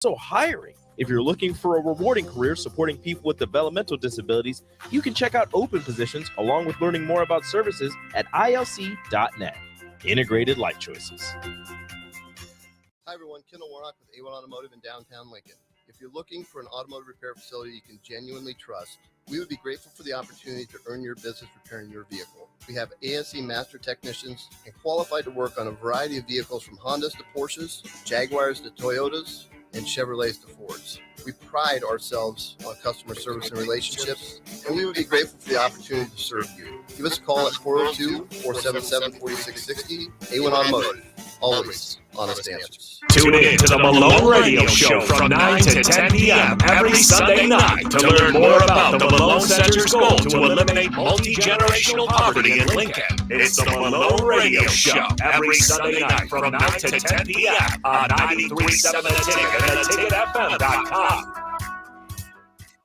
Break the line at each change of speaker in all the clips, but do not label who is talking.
also hiring. If you're looking for a rewarding career supporting people with developmental disabilities, you can check out open positions along with learning more about services at ilc.net. Integrated Life Choices.
Hi everyone, Kendall Warnock with A1 Automotive in downtown Lincoln. If you're looking for an automotive repair facility you can genuinely trust, we would be grateful for the opportunity to earn your business repairing your vehicle. We have ASE master technicians and qualified to work on a variety of vehicles from Hondas to Porsches, Jaguars to Toyotas, and Chevrolets to Fords. We pride ourselves on customer service and relationships, and we would be grateful for the opportunity to serve you. Give us a call at 402-477-4660. A1 Automotive, always honest answers.
Tune in to the Malone Radio Show from 9 to 10 p.m. every Sunday night to learn more about the Malone Center's goal to eliminate multi-generational poverty in Lincoln. It's the Malone Radio Show every Sunday night from 9 to 10 p.m. on 93.7 The Ticket and theticketfm.com.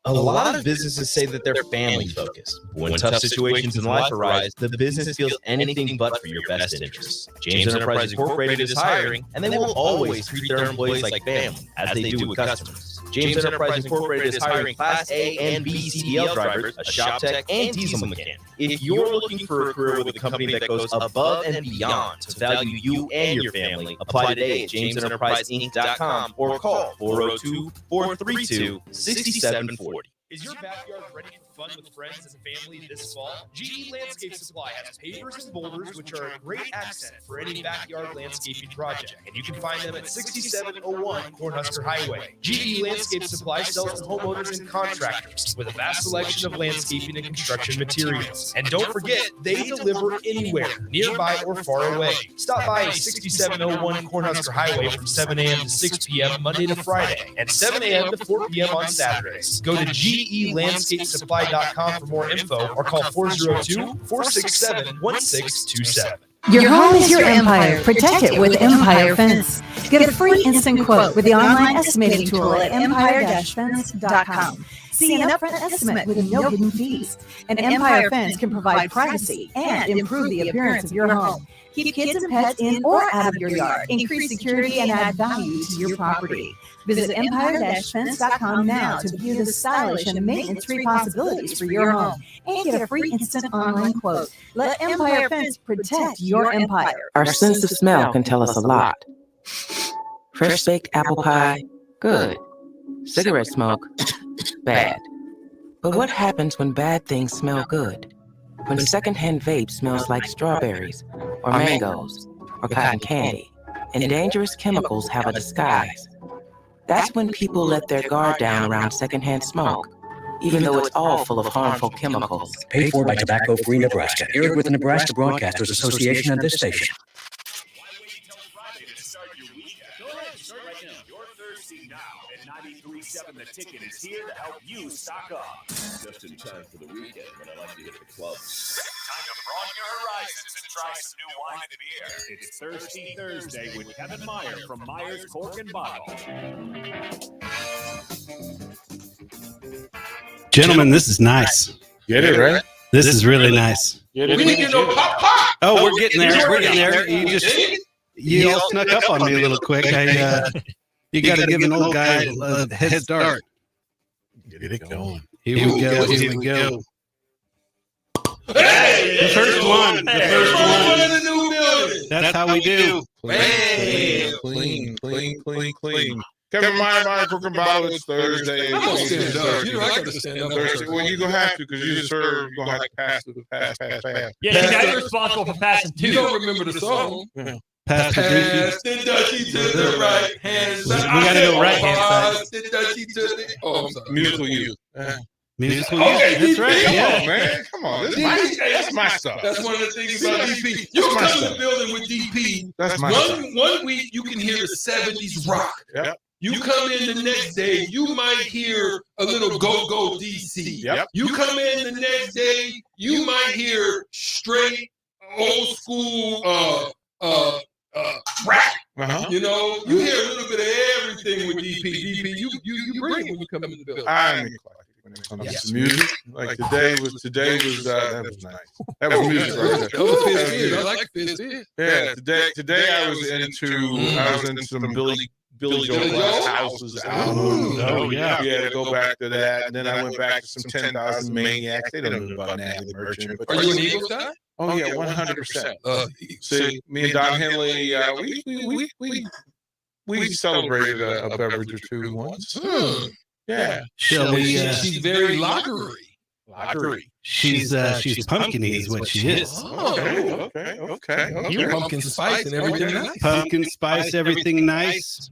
A lot of businesses say that they're family focused. When tough situations in life arise, the business feels anything but for your best interests. James Enterprise Incorporated is hiring, and they will always treat their employees like family, as they do with customers. James Enterprise Incorporated is hiring Class A and B CDL drivers, a shop tech, and diesel mechanic. If you're looking for a career with a company that goes above and beyond to value you and your family, apply today at jamesenterpriseinc.com or call 402-432-6740. Is your backyard ready for fun with friends and family this fall? GE Landscape Supply has pavers and boulders, which are a great accent for any backyard landscaping project. And you can find them at 6701 Cornhusker Highway. GE Landscape Supply sells to homeowners and contractors with a vast selection of landscaping and construction materials. And don't forget, they deliver anywhere, nearby or far away. Stop by 6701 Cornhusker Highway from 7 a.m. to 6 p.m. Monday to Friday and 7 a.m. to 4 p.m. on Saturdays. Go to GELandscapesupply.com for more info or call 402-467-1627.
Your home is your empire. Protect it with Empire Fence. Get a free instant quote with the online estimating tool at empire-fence.com. See an upfront estimate with no hidden fees. An Empire Fence can provide privacy and improve the appearance of your home. Keep kids and pets in or out of your yard. Increase security and add value to your property. Visit empire-fence.com now to view the stylish and maintenance-free possibilities for your home and get a free instant online quote. Let Empire Fence protect your empire.
Our sense of smell can tell us a lot. Fresh baked apple pie, good. Cigarette smoke, bad. But what happens when bad things smell good? When secondhand vape smells like strawberries, or mangoes, or cotton candy, and dangerous chemicals have a disguise. That's when people let their guard down around secondhand smoke, even though it's all full of harmful chemicals.
Paid for by Tobacco Free Nebraska. Aired with the Nebraska Broadcasters Association and this station.
Why wait until Friday to start your weekend? Go ahead, start right now. You're thirsty now, and 93.7 The Ticket is here to help you stock up.
Just in time for the weekend when I like to hit the clubs.
Time to broaden your horizons and try some new wine and beer. It's Thirsty Thursday with Kevin Meyer from Meyer's Cork and Bottle.
Gentlemen, this is nice.
Get it, right?
This is really nice.
We didn't get no pop.
Oh, we're getting there. We're getting there. You all snuck up on me a little quick. You got to give an old guy a head start.
Get it going.
Here we go. Here we go.
Hey,
The first one.
in the new building.
That's how we do.
Clean. Kevin Meyer, Cook and Bottle, it's Thursday.
I'm gonna stand up. You know, I gotta stand up.
Thursday. Well, you're going to have to because you just heard you're going to have to pass.
Yeah, now you're responsible for passing too.
You don't remember the song.
Pass the
Pass the duchy to the right hand.
We got to go right hand side.
Pass the duchy to the... Oh, I'm sorry.
Musical youth.
Musical
Okay,
youth. That's right.
Come
Yeah.
on, man. Come on. That's my stuff.
That's one of the things about DP. You
That's my
come in
stuff.
the building with DP.
That's my stuff.
One week you can hear the 70s rock.
Yep.
You come in the next day, you might hear a little go-go DC.
Yep.
You come in the next day, you might hear straight old school rap. You know, you hear a little bit of everything with DP. DP, you bring it when you come in the building.
I'm eclectic when it comes to music. Like today was that was nice. That was music right there.
That was Fizz. I like Fizz.
Yeah, today I was into some Billy Joe Glass House's album.
Oh, yeah.
Yeah, to go back to that. And then I went back to some 10,000 Maniacs. They don't know about Natalie Merchant. But
Are you an Eagles guy?
Oh, yeah, 100%.
Eagles.
See, me and Don Henley, we celebrated a beverage or two once. Yeah.
She's very lottery.
She's pumpkin-y is what she is.
Okay.
You pumpkin spice and everything nice.
Pumpkin spice, everything nice.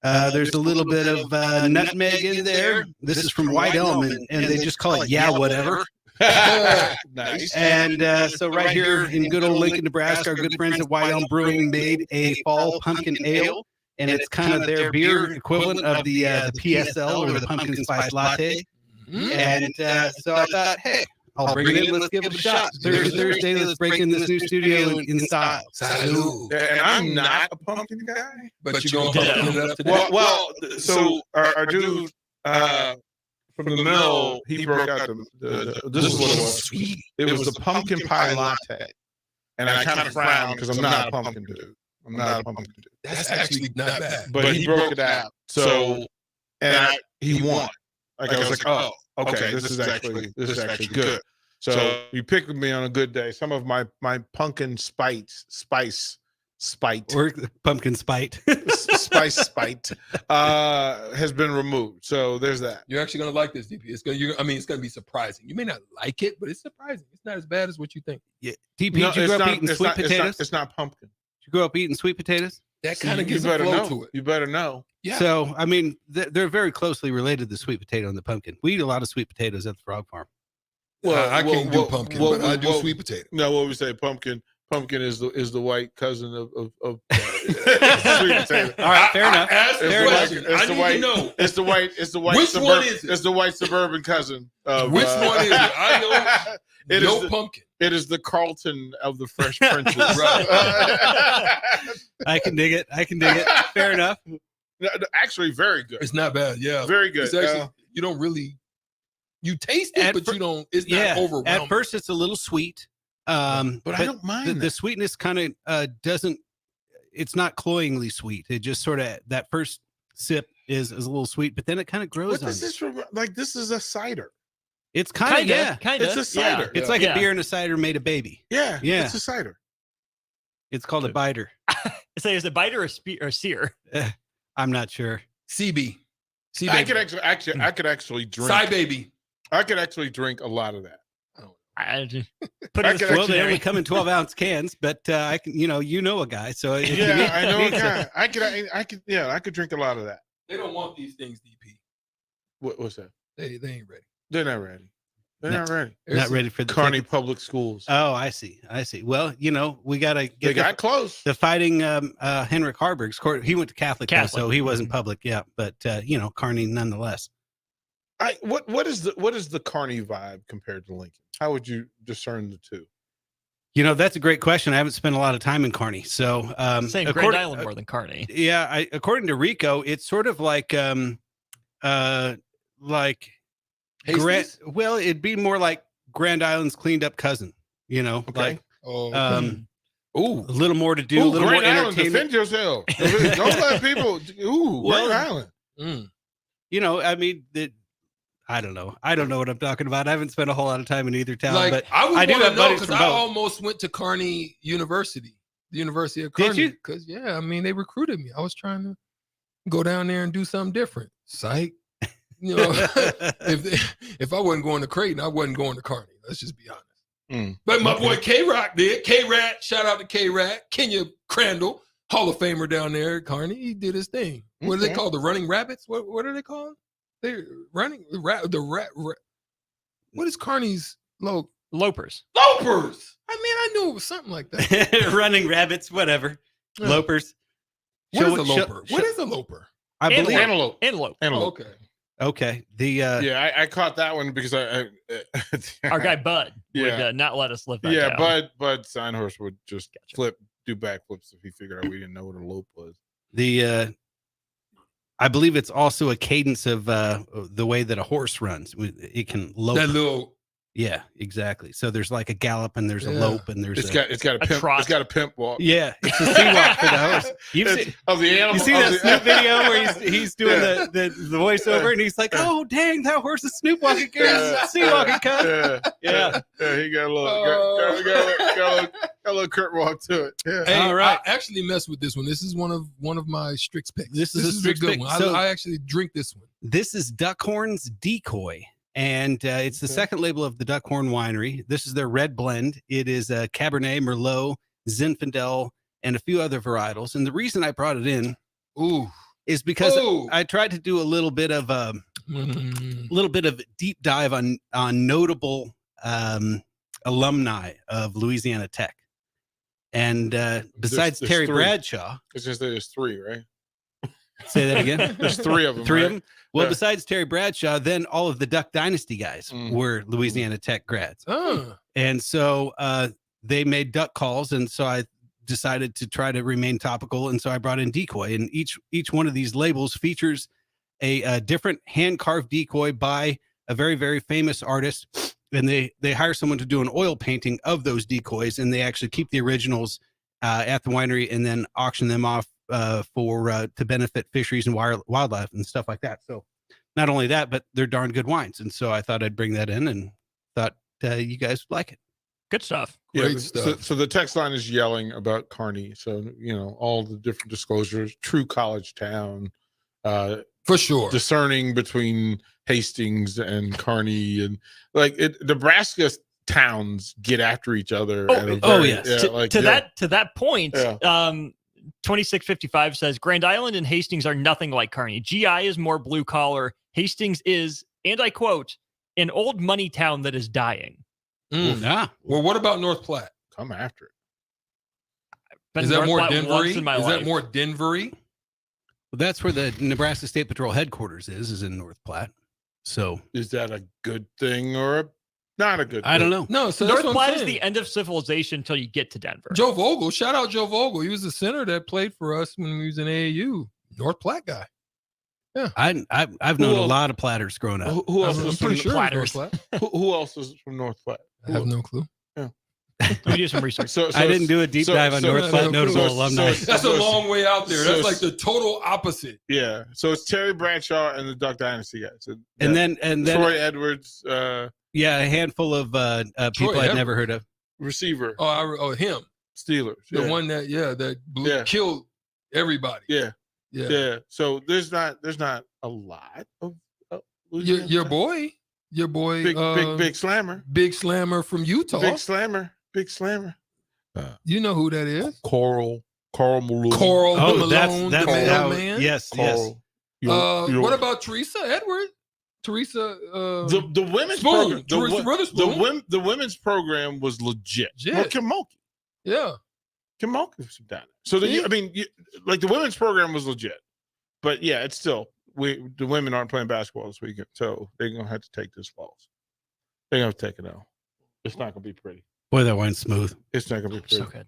There's a little bit of nutmeg in there. This is from White Elm, and they just call it whatever.
Nice.
And so right here in good old Lincoln, Nebraska, our good friends at White Elm Brewing made a fall pumpkin ale, and it's kind of their beer equivalent of the PSL or the pumpkin spice latte. And so I thought, hey, I'll bring it in. Let's give it a shot. Thursday, let's break in this new studio in style.
Salud.
And I'm not a pumpkin guy,
but you're going to pumpkin it up today.
Well, so our dude from the mill, he broke out this is what it was. It was the pumpkin pie latte. And I kind of frowned because I'm not a pumpkin dude.
That's actually not bad.
But he broke it out. So, and he won. Like I was like, oh, okay, this is actually good. So you picked me on a good day. Some of my pumpkin spice
or pumpkin spite
has been removed. So there's that.
You're actually gonna like this, DP. It's gonna be surprising. You may not like it, but it's surprising. It's not as bad as what you think.
Yeah. DP, did you grow up eating sweet potatoes?
It's not pumpkin.
Did you grow up eating sweet potatoes?
That kind of gives a flow to it.
You better know.
Yeah.
So, I mean, they're very closely related, the sweet potato and the pumpkin. We eat a lot of sweet potatoes at the Frog Farm.
Well, I can't do pumpkin, but I do sweet potato.
No, what we say, pumpkin is the white cousin of sweet potato.
All right, fair enough.
It's the white.
Which one is it?
It's the white suburban cousin of.
Which one is it? I know. Pumpkin.
It is the Carlton of the Fresh Princes.
I can dig it. Fair enough.
No, actually, very good.
It's not bad. Yeah,
very good.
It's actually, you don't really. You taste it, but you don't. It's not overwhelming.
At first, it's a little sweet. But
I don't mind
the sweetness. Kind of doesn't. It's not cloyingly sweet. It just sort of that first sip is a little sweet, but then it kind of grows on you.
This is a cider.
It's kind of
It's a cider.
It's like a beer and a cider made a baby.
Yeah. It's a cider.
It's called a biter.
So is it biter or sear?
I'm not sure.
CB.
I could actually drink.
Cy baby.
I could actually drink a lot of that.
They only come in 12-ounce cans, but I can, you know a guy, so
yeah, I know a guy. I could drink a lot of that.
They don't want these things, DP.
What's that?
They ain't ready.
They're not ready. Not
ready for the
Kearney Public Schools.
Oh, I see. Well, we got to get.
They got close.
The fighting Henrik Harburg's court. He went to Catholic, so he wasn't public. Yeah, but Kearney nonetheless.
What is the Kearney vibe compared to Lincoln? How would you discern the two?
That's a great question. I haven't spent a lot of time in Kearney, so
saying Grand Island more than Kearney.
Yeah, according to Rico, it's sort of like well, it'd be more like Grand Island's cleaned up cousin.
Okay.
A little more to do. A little
Grand
more
Island, defend yourself. Don't let people. Grand Island.
I mean that. I don't know. I don't know what I'm talking about. I haven't spent a whole lot of time in either town, but
I
do have buddies
because
from
I
both.
almost went to Kearney University, the University of Kearney.
Did you?
Because they recruited me. I was trying to go down there and do something different. Psych. If I wasn't going to Creighton, I wasn't going to Kearney. Let's just be honest. But my boy K-Rock did. K-Rat, shout out to K-Rat. Kenya Crandall, Hall of Famer down there at Kearney. He did his thing. What are they called? The Running Rabbits? What are they called? They're running what is Kearney's logo?
Lopers.
I mean, I knew it was something like that.
Running rabbits, whatever. Yeah. Lopers.
What is a loper? What is a loper?
I believe
antelope.
Antelope.
Okay.
I caught that one because
our guy Bud would not let us live that down.
Bud Steinhorst would just do backflips if he figured out we didn't know what a lope was.
I believe it's also a cadence of the way that a horse runs. It can lope.
That little
Yeah, exactly. So there's like a gallop and there's a lope and there's
it's got a pimp.
trot.
It's got a pimp walk.
Yeah, it's a sea walk for the horse.
Of the animal.
You see that Snoop video where he's doing the voiceover and he's like, "Oh dang, that horse is Snoop walking, sea walking, cut."
Yeah. He got a little Kurt walk to it. Yeah.
Hey,
all right.
I actually messed with this one. This is one of my Strix picks.
This is a Strix
good
pick.
one.
So-
I actually drink this one.
This is Duckhorn's Decoy, and it's the second label of the Duckhorn Winery. This is their red blend. It is Cabernet, Merlot, Zinfandel, and a few other varietals. And the reason I brought it in is because I tried to do a little bit of deep dive on notable alumni of Louisiana Tech. And besides
There's
Terry
three.
Bradshaw,
It's just that there's three, right?
say that again.
There's three of them.
Three
right?
of them. Well,
Yeah.
besides Terry Bradshaw, then all of the Duck Dynasty guys were Louisiana Tech grads. And so they made duck calls. And so I decided to try to remain topical. And so I brought in Decoy. And each one of these labels features a different hand-carved decoy by a very, very famous artist. And they hire someone to do an oil painting of those decoys. And they actually keep the originals at the winery and then auction them off to benefit fisheries and wildlife and stuff like that. So not only that, but they're darn good wines. And so I thought I'd bring that in and thought you guys would like it.
Good stuff.
Great stuff.
So the text line is yelling about Kearney. So, all the different disclosures, true college town,
for sure.
Discerning between Hastings and Kearney, and Nebraska towns get after each other.
Yes. To that point,
Yeah.
2655 says Grand Island and Hastings are nothing like Kearney. GI is more blue collar. Hastings is, and I quote, an old money town that is dying.
Yeah.
Well, what about North Platte?
Come after it.
Been
Is that
North
more
Platte
Denver-y?
once in my
Is
life.
that more Denver-y?
Well, that's where the Nebraska State Patrol headquarters is in North Platte. So
is that a good thing or not a good thing?
I don't know.
No, so
North
that's what I'm
Platte is
saying.
the end of civilization until you get to Denver.
Joe Vogel, shout out Joe Vogel. He was the center that played for us when we was in AAU. North Platte guy. Yeah,
I've known a lot of Platters growing up.
Who else
I'm
is
pretty
from
sure it was
Platters.
North Platte.
Who else is from North Platte?
I have no clue.
Let me do some research.
I didn't do a deep dive on North Platte notable alumni.
That's a long way out there. That's like the total opposite.
Yeah. So it's Terry Bradshaw and the Duck Dynasty guys.
And then
Troy Edwards,
a handful of people I'd never heard of.
receiver.
Him.
Steelers.
The one that killed everybody.
Yeah. So there's not a lot of
your boy,
big slammer.
Big slammer from Utah.
Big slammer.
You know who that is?
Coral Malone.
Coral
Oh,
Malone,
that's
the mailman.
Yes.
What about Teresa Edward? Teresa
the women's
Spoon.
program.
Teresa Witherspoon.
The women's program was legit.
Legit.
Well, Kimulky.
Yeah.
Kimulky was down there. So the women's program was legit. But yeah, it's still the women aren't playing basketball this weekend, so they're gonna have to take this loss. They're gonna take it out. It's not gonna be pretty.
Boy, that wine's smooth.
It's not gonna be pretty.
So good.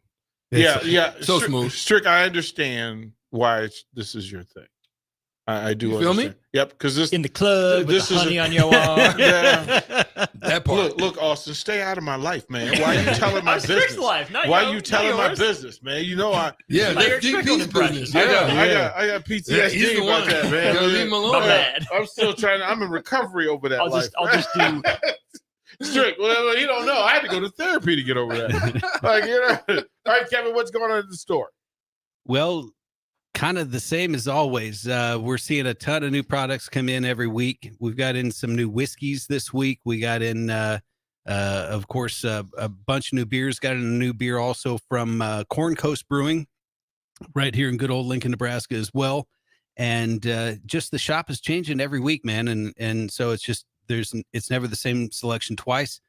Yeah.
So smooth.
Strick, I understand why this is your thing. I do.
You feel me?
understand. Yep. Because this
In the club with
this
the
is
honey on your arm.
Yeah.
That part.
Look, Austin, stay out of my life, man. Why are you telling my
Strick's
business?
life, not
Why
yours,
are you telling
not
my
yours.
business, man? You know I.
Yeah,
Like
that's
your
DP's
trickle
business.
impression.
I got PTSD
Yeah, he's the
about
one.
that, man.
Gotta leave him alone.
My bad.
I'm still trying. I'm in recovery over that.
I'll just do.
Strick. Well, you don't know. I had to go to therapy to get over that. All right, Kevin, what's going on at the store?
Well, kind of the same as always. We're seeing a ton of new products come in every week. We've got in some new whiskeys this week. We got in, of course, a bunch of new beers. Got in a new beer also from Corn Coast Brewing right here in good old Lincoln, Nebraska as well. And just the shop is changing every week, man. And so it's never the same selection twice.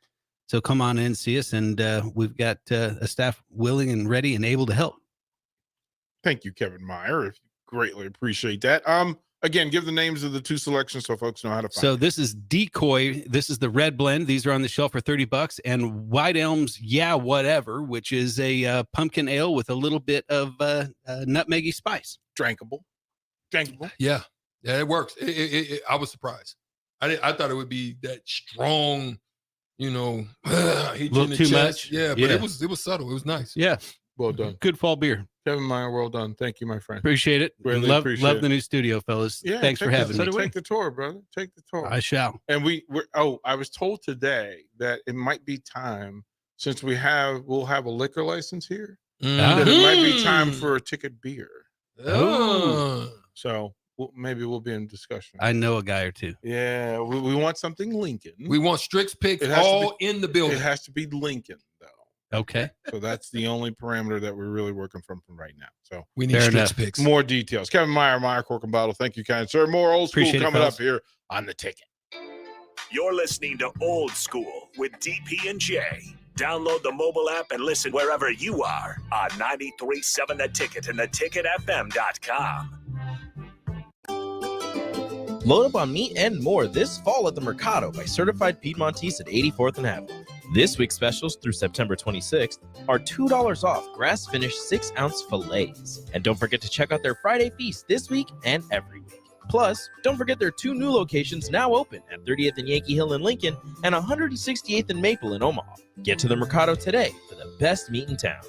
So come on in and see us. And we've got a staff willing and ready and able to help.
Thank you, Kevin Meyer. Greatly appreciate that. Again, give the names of the two selections so folks know how to find
So
it.
this is Decoy. This is the red blend. These are on the shelf for $30. And White Elm's Yeah Whatever, which is a pumpkin ale with a little bit of nutmeggy spice.
Drinkable.
Yeah, it works. I was surprised. I thought it would be that strong hit you in
Little
the
too
chest.
much?
Yeah, but
Yeah.
it was subtle. It was nice.
Yeah.
Well done.
Good fall beer.
Kevin Meyer, well done. Thank you, my friend.
Appreciate it.
Really
love
appreciate
love
it.
the new studio, fellas.
Yeah,
Thanks for having me.
Take the tour, brother. Take the tour.
I shall.
And I was told today that it might be time, since we'll have a liquor license here, that it might be time for a ticket beer.
Oh.
So maybe we'll be in discussion.
I know a guy or two.
Yeah, we want something Lincoln.
We want Strix picks
It has to
all in the building.
It has to be Lincoln, though.
Okay.
So that's the only parameter that we're really working from right now. So
we need Strix picks.
More details. Kevin Meyer, Cork and Bottle. Thank you, kind sir. More old school
Appreciate it,
coming
fellas.
up here on The Ticket.
You're listening to Old School with DP and J. Download the mobile app and listen wherever you are on 93.7 The Ticket and theticketfm.com.
Load up on meat and more this fall at the Mercado by Certified Piedmontese at 84th and Avenue. This week's specials through September 26th are $2 off grass-finished 6-ounce fillets. And don't forget to check out their Friday feast this week and every week. Plus, don't forget their 2 new locations now open at 30th and Yankee Hill in Lincoln and 168th and Maple in Omaha. Get to the Mercado today for the best meat in town.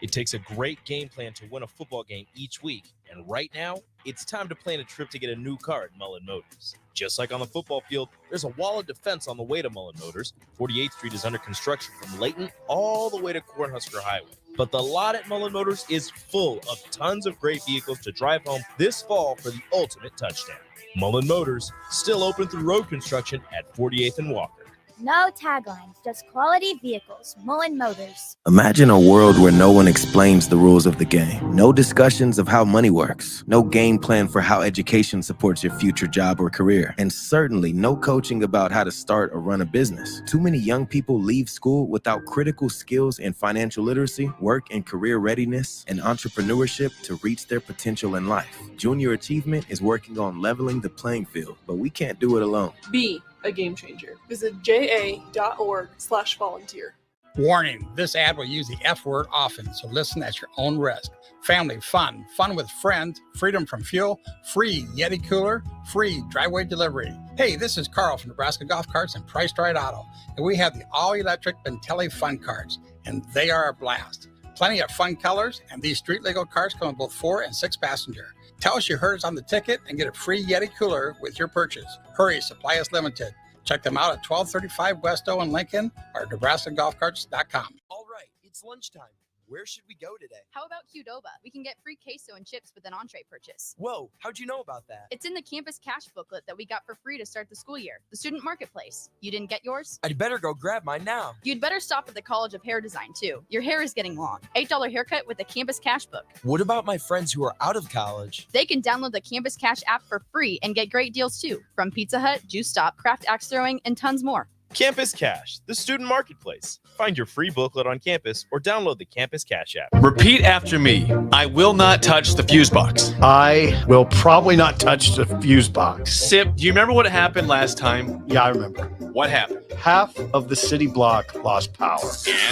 It takes a great game plan to win a football game each week, and right now, it's time to plan a trip to get a new car at Mullen Motors. Just like on the football field, there's a wall of defense on the way to Mullen Motors. 48th Street is under construction from Layton all the way to Husker Highway. But the lot at Mullen Motors is full of tons of great vehicles to drive home this fall for the ultimate touchdown. Mullen Motors, still open through road construction at 48th and Walker.
No taglines, just quality vehicles. Mullen Motors.
Imagine a world where no one explains the rules of the game. No discussions of how money works. No game plan for how education supports your future job or career. And certainly no coaching about how to start or run a business. Too many young people leave school without critical skills in financial literacy, work and career readiness, and entrepreneurship to reach their potential in life. Junior Achievement is working on leveling the playing field, but we can't do it alone.
Be a game changer. Visit ja.org/volunteer.
Warning, this ad will use the F word often, so listen at your own risk. Family fun, fun with friends, freedom from fuel, free Yeti cooler, free driveway delivery. Hey, this is Carl from Nebraska Golf Carts and Priced Right Auto, and we have the all-electric Bentelli Fun Carts, and they are a blast. Plenty of fun colors, and these street-legal carts come with both 4 and 6 passenger. Tell us you heard us on the ticket and get a free Yeti cooler with your purchase. Hurry, supply is limited. Check them out at 1235 West O in Lincoln or NebraskaGolfCarts.com.
All right, it's lunchtime. Where should we go today?
How about Qdoba? We can get free queso and chips with an entree purchase.
Whoa, how'd you know about that?
It's in the campus cash booklet that we got for free to start the school year. The student marketplace. You didn't get yours?
I'd better go grab mine now.
You'd better stop at the College of Hair Design too. Your hair is getting long. $8 haircut with the campus cash book.
What about my friends who are out of college?
They can download the campus cash app for free and get great deals too. From Pizza Hut, Juice Stop, Craft Axe Throwing, and tons more.
Campus Cash, the student marketplace. Find your free booklet on campus or download the Campus Cash app.
Repeat after me. I will not touch the fuse box.
I will probably not touch the fuse box.
Sip, do you remember what happened last time?
Yeah, I remember.
What happened?
Half of the city block lost power.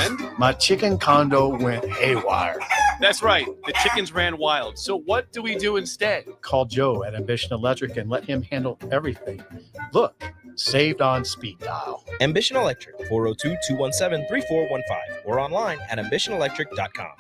And?
My chicken condo went haywire.
That's right. The chickens ran wild. So what do we do instead?
Call Joe at Ambition Electric and let him handle everything. Look, saved on speed dial.
Ambition Electric, 402-217-3415 or online at ambitionelectric.com.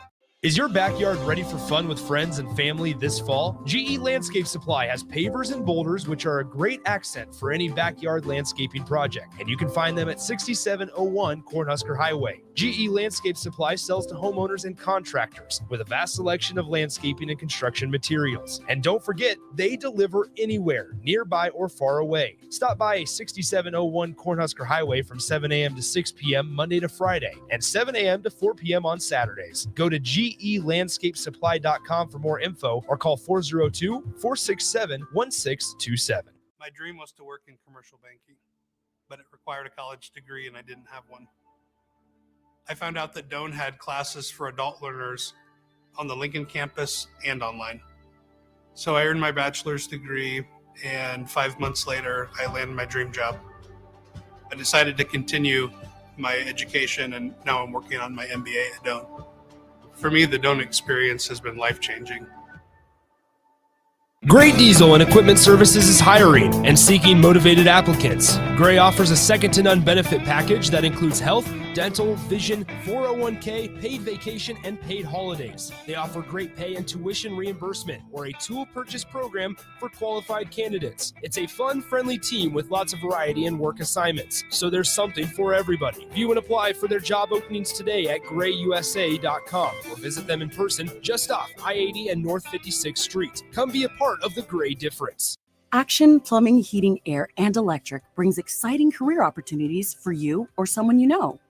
Is your backyard ready for fun with friends and family this fall? GE Landscape Supply has pavers and boulders, which are a great accent for any backyard landscaping project. And you can find them at 6701 Cornhusker Highway. GE Landscape Supply sells to homeowners and contractors with a vast selection of landscaping and construction materials. And don't forget, they deliver anywhere, nearby or far away. Stop by 6701 Cornhusker Highway from 7 a.m. to 6 p.m. Monday to Friday and 7 a.m. to 4 p.m. on Saturdays. Go to GELandscapesupply.com for more info or call 402-467-1627.
My dream was to work in commercial banking, but it required a college degree and I didn't have one. I found out that Doane had classes for adult learners on the Lincoln campus and online. So I earned my bachelor's degree, and 5 months later, I landed my dream job. I decided to continue my education, and now I'm working on my MBA at Doane. For me, the Doane experience has been life-changing.
Gray Diesel and Equipment Services is hiring and seeking motivated applicants. Gray offers a second-to-none benefit package that includes health, dental, vision, 401k, paid vacation, and paid holidays. They offer great pay and tuition reimbursement or a tool purchase program for qualified candidates. It's a fun, friendly team with lots of variety and work assignments, so there's something for everybody. View and apply for their job openings today at grayusa.com or visit them in person just off I-80 and North 56th Street. Come be a part of the Gray difference.
Action Plumbing, Heating, Air, and Electric brings exciting career opportunities for you or someone you know.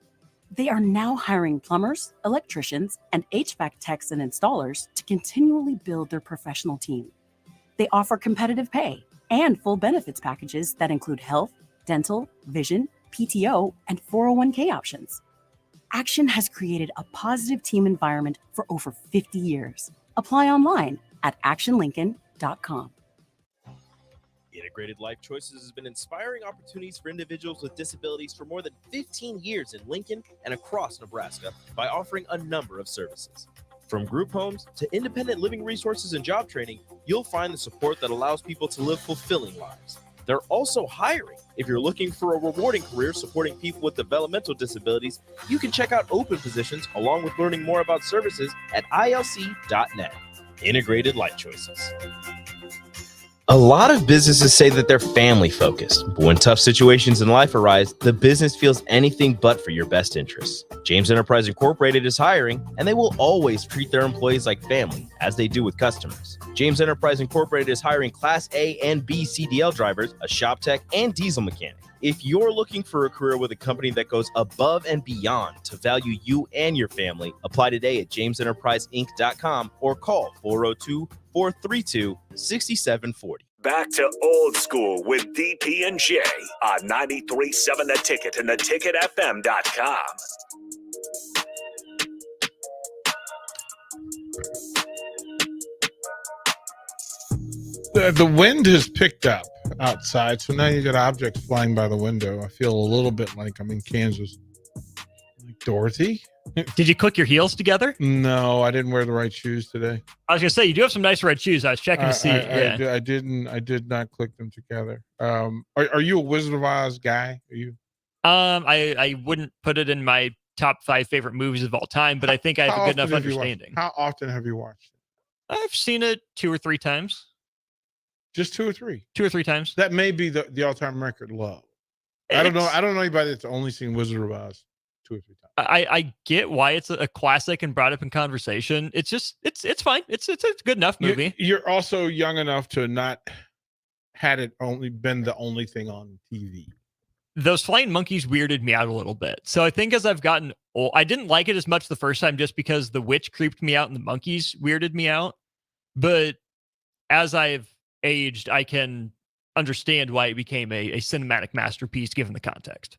They are now hiring plumbers, electricians, and HVAC techs and installers to continually build their professional team. They offer competitive pay and full benefits packages that include health, dental, vision, PTO, and 401k options. Action has created a positive team environment for over 50 years. Apply online at actionlincoln.com.
Integrated Life Choices has been inspiring opportunities for individuals with disabilities for more than 15 years in Lincoln and across Nebraska by offering a number of services. From group homes to independent living resources and job training, you'll find the support that allows people to live fulfilling lives. They're also hiring. If you're looking for a rewarding career supporting people with developmental disabilities, you can check out open positions along with learning more about services at ilc.net. Integrated Life Choices. A lot of businesses say that they're family focused, but when tough situations in life arise, the business feels anything but for your best interests. James Enterprise Incorporated is hiring, and they will always treat their employees like family, as they do with customers. James Enterprise Incorporated is hiring Class A and B CDL drivers, a shop tech, and diesel mechanic. If you're looking for a career with a company that goes above and beyond to value you and your family, apply today at jamesenterpriseinc.com or call 402-432-6740.
Back to old school with DP and J on 93.7 The Ticket and theticketfm.com.
The wind has picked up outside, so now you got objects flying by the window. I feel a little bit like I'm in Kansas. Like Dorothy?
Did you click your heels together?
No, I didn't wear the right shoes today.
I was gonna say you do have some nice red shoes. I was checking to see.
I did not click them together. Are you a Wizard of Oz guy? Are you?
I wouldn't put it in my top 5 favorite movies of all time, but I think I have a good enough understanding.
How often have you watched it?
I've seen it 2 or 3 times.
Just 2 or 3?
2 or 3 times.
That may be the all-time record low. I don't know anybody that's only seen Wizard of Oz 2 or 3 times.
I get why it's a classic and brought up in conversation. It's just it's fine. It's a good enough movie.
You're also young enough to not had it only been the only thing on TV.
Those flying monkeys weirded me out a little bit. So I think as I've gotten old, I didn't like it as much the first time just because the witch creeped me out and the monkeys weirded me out. But as I've aged, I can understand why it became a cinematic masterpiece given the context.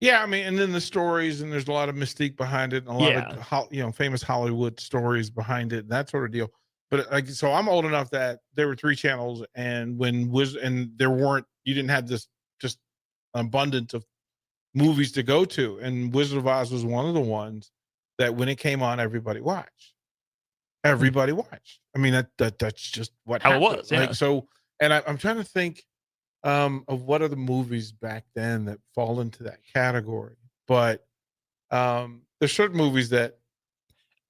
Yeah, I mean, and then the stories, and there's a lot of mystique behind it, and a lot of famous Hollywood stories behind it, and that sort of deal. But so I'm old enough that there were 3 channels, and you didn't have this just abundance of movies to go to, and Wizard of Oz was one of the ones that when it came on, everybody watched. Everybody watched. I mean, that's just what happened.
How it was. Yeah.
Like, so, and I'm trying to think of what other movies back then that fall into that category. But there's certain movies that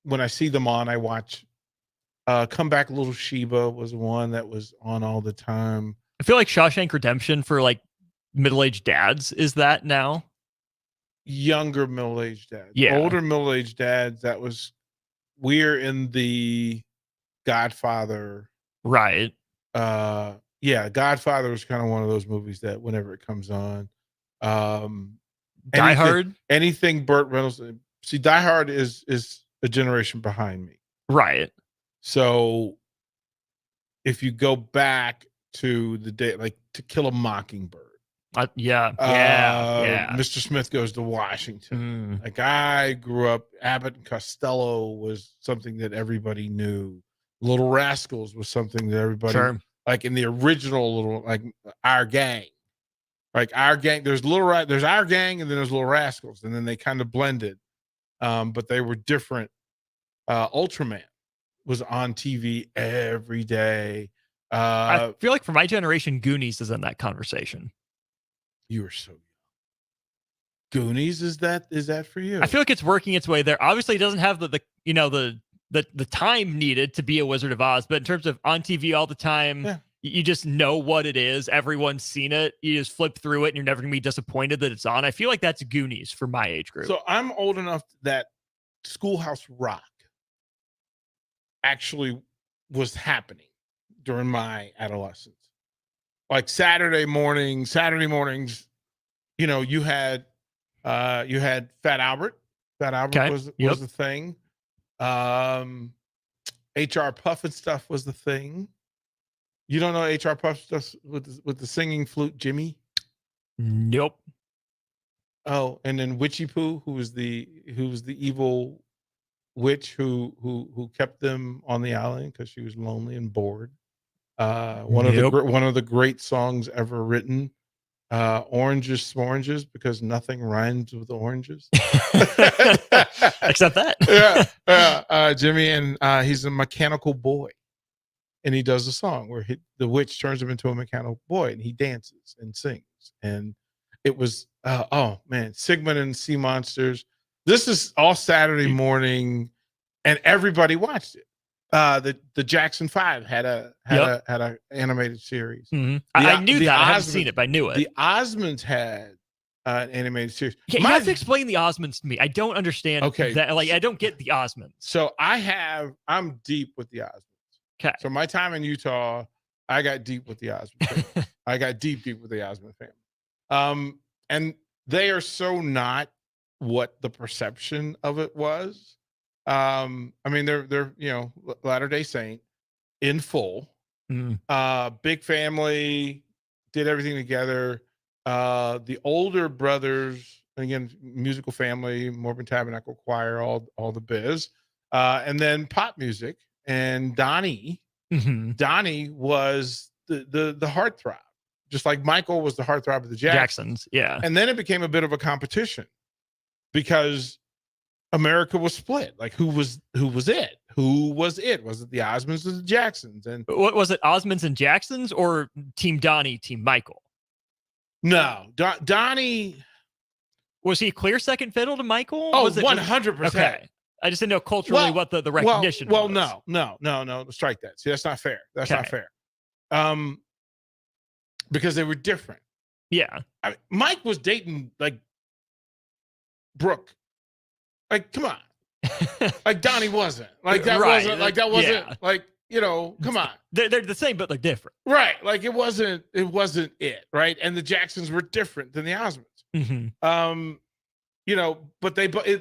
when I see them on, I watch. Come Back, Little Sheba was one that was on all the time.
I feel like Shawshank Redemption for like middle-aged dads is that now.
Younger middle-aged dads.
Yeah.
Older middle-aged dads, we're in the Godfather.
Right.
Godfather was kind of one of those movies that whenever it comes on.
Die Hard?
Anything Burt Reynolds. See, Die Hard is a generation behind me.
Right.
So if you go back to the day, like To Kill a Mockingbird. Mr. Smith Goes to Washington. Like I grew up, Abbott and Costello was something that everybody knew. Little Rascals was something that everybody like in the original Our Gang. Like Our Gang, there's Our Gang and then there's Little Rascals, and then they kind of blended. But they were different. Ultraman was on TV every day.
I feel like for my generation, Goonies is in that conversation.
You were so young. Goonies, is that for you?
I feel like it's working its way there. Obviously, it doesn't have the time needed to be a Wizard of Oz, but in terms of on TV all the time, you just know what it is. Everyone's seen it. You just flip through it, and you're never gonna be disappointed that it's on. I feel like that's Goonies for my age group.
So I'm old enough that Schoolhouse Rock actually was happening during my adolescence. Like Saturday mornings, you had Fat Albert. Fat Albert was the thing. HR Puffin stuff was the thing. You don't know HR Puffin stuff with the singing flute Jimmy?
Nope.
Oh, and then Witchy Poo, who was the evil witch who kept them on the island because she was lonely and bored. One of the great songs ever written. Oranges S'moranges, because nothing rhymes with oranges.
Except that.
Jimmy, and he's a mechanical boy. And he does a song where the witch turns him into a mechanical boy, and he dances and sings. And it was, Sigmund and Sea Monsters. This is all Saturday morning, and everybody watched it. The Jackson 5 had a animated series.
Mm-hmm. I knew that. I haven't seen it, but I knew it.
The Osmonds had an animated series.
Yeah, you have to explain the Osmonds to me. I don't understand.
Okay,
that. Like, I don't get the Osmonds.
So I'm deep with the Osmonds.
Okay.
So my time in Utah, I got deep with the Osmond family. I got deep with the Osmond family. And they are so not what the perception of it was. I mean, they're Latter-day Saint in full. Big family, did everything together. The older brothers, again, musical family, Mormon Tabernacle Choir, all the biz. And then pop music. And Donnie was the heartthrob, just like Michael was the heartthrob of the Jacksons.
Yeah.
And then it became a bit of a competition because America was split. Like who was it? Who was it? Was it the Osmonds or the Jacksons? And
what was it? Osmonds and Jacksons, or Team Donnie, Team Michael?
No, Donnie.
Was he clear second fiddle to Michael?
Oh, 100%.
Okay. I just didn't know culturally what the recognition was.
No. Strike that. See, that's not fair. That's not fair. Because they were different.
Yeah.
I mean, Mike was dating like Brooke. Like, come on. Like Donnie wasn't. Like that wasn't. Like that wasn't.
Yeah.
Like, come on.
They're the same, but they're different.
Right. Like it wasn't it. Right. And the Jacksons were different than the Osmonds.
Mm-hmm.
But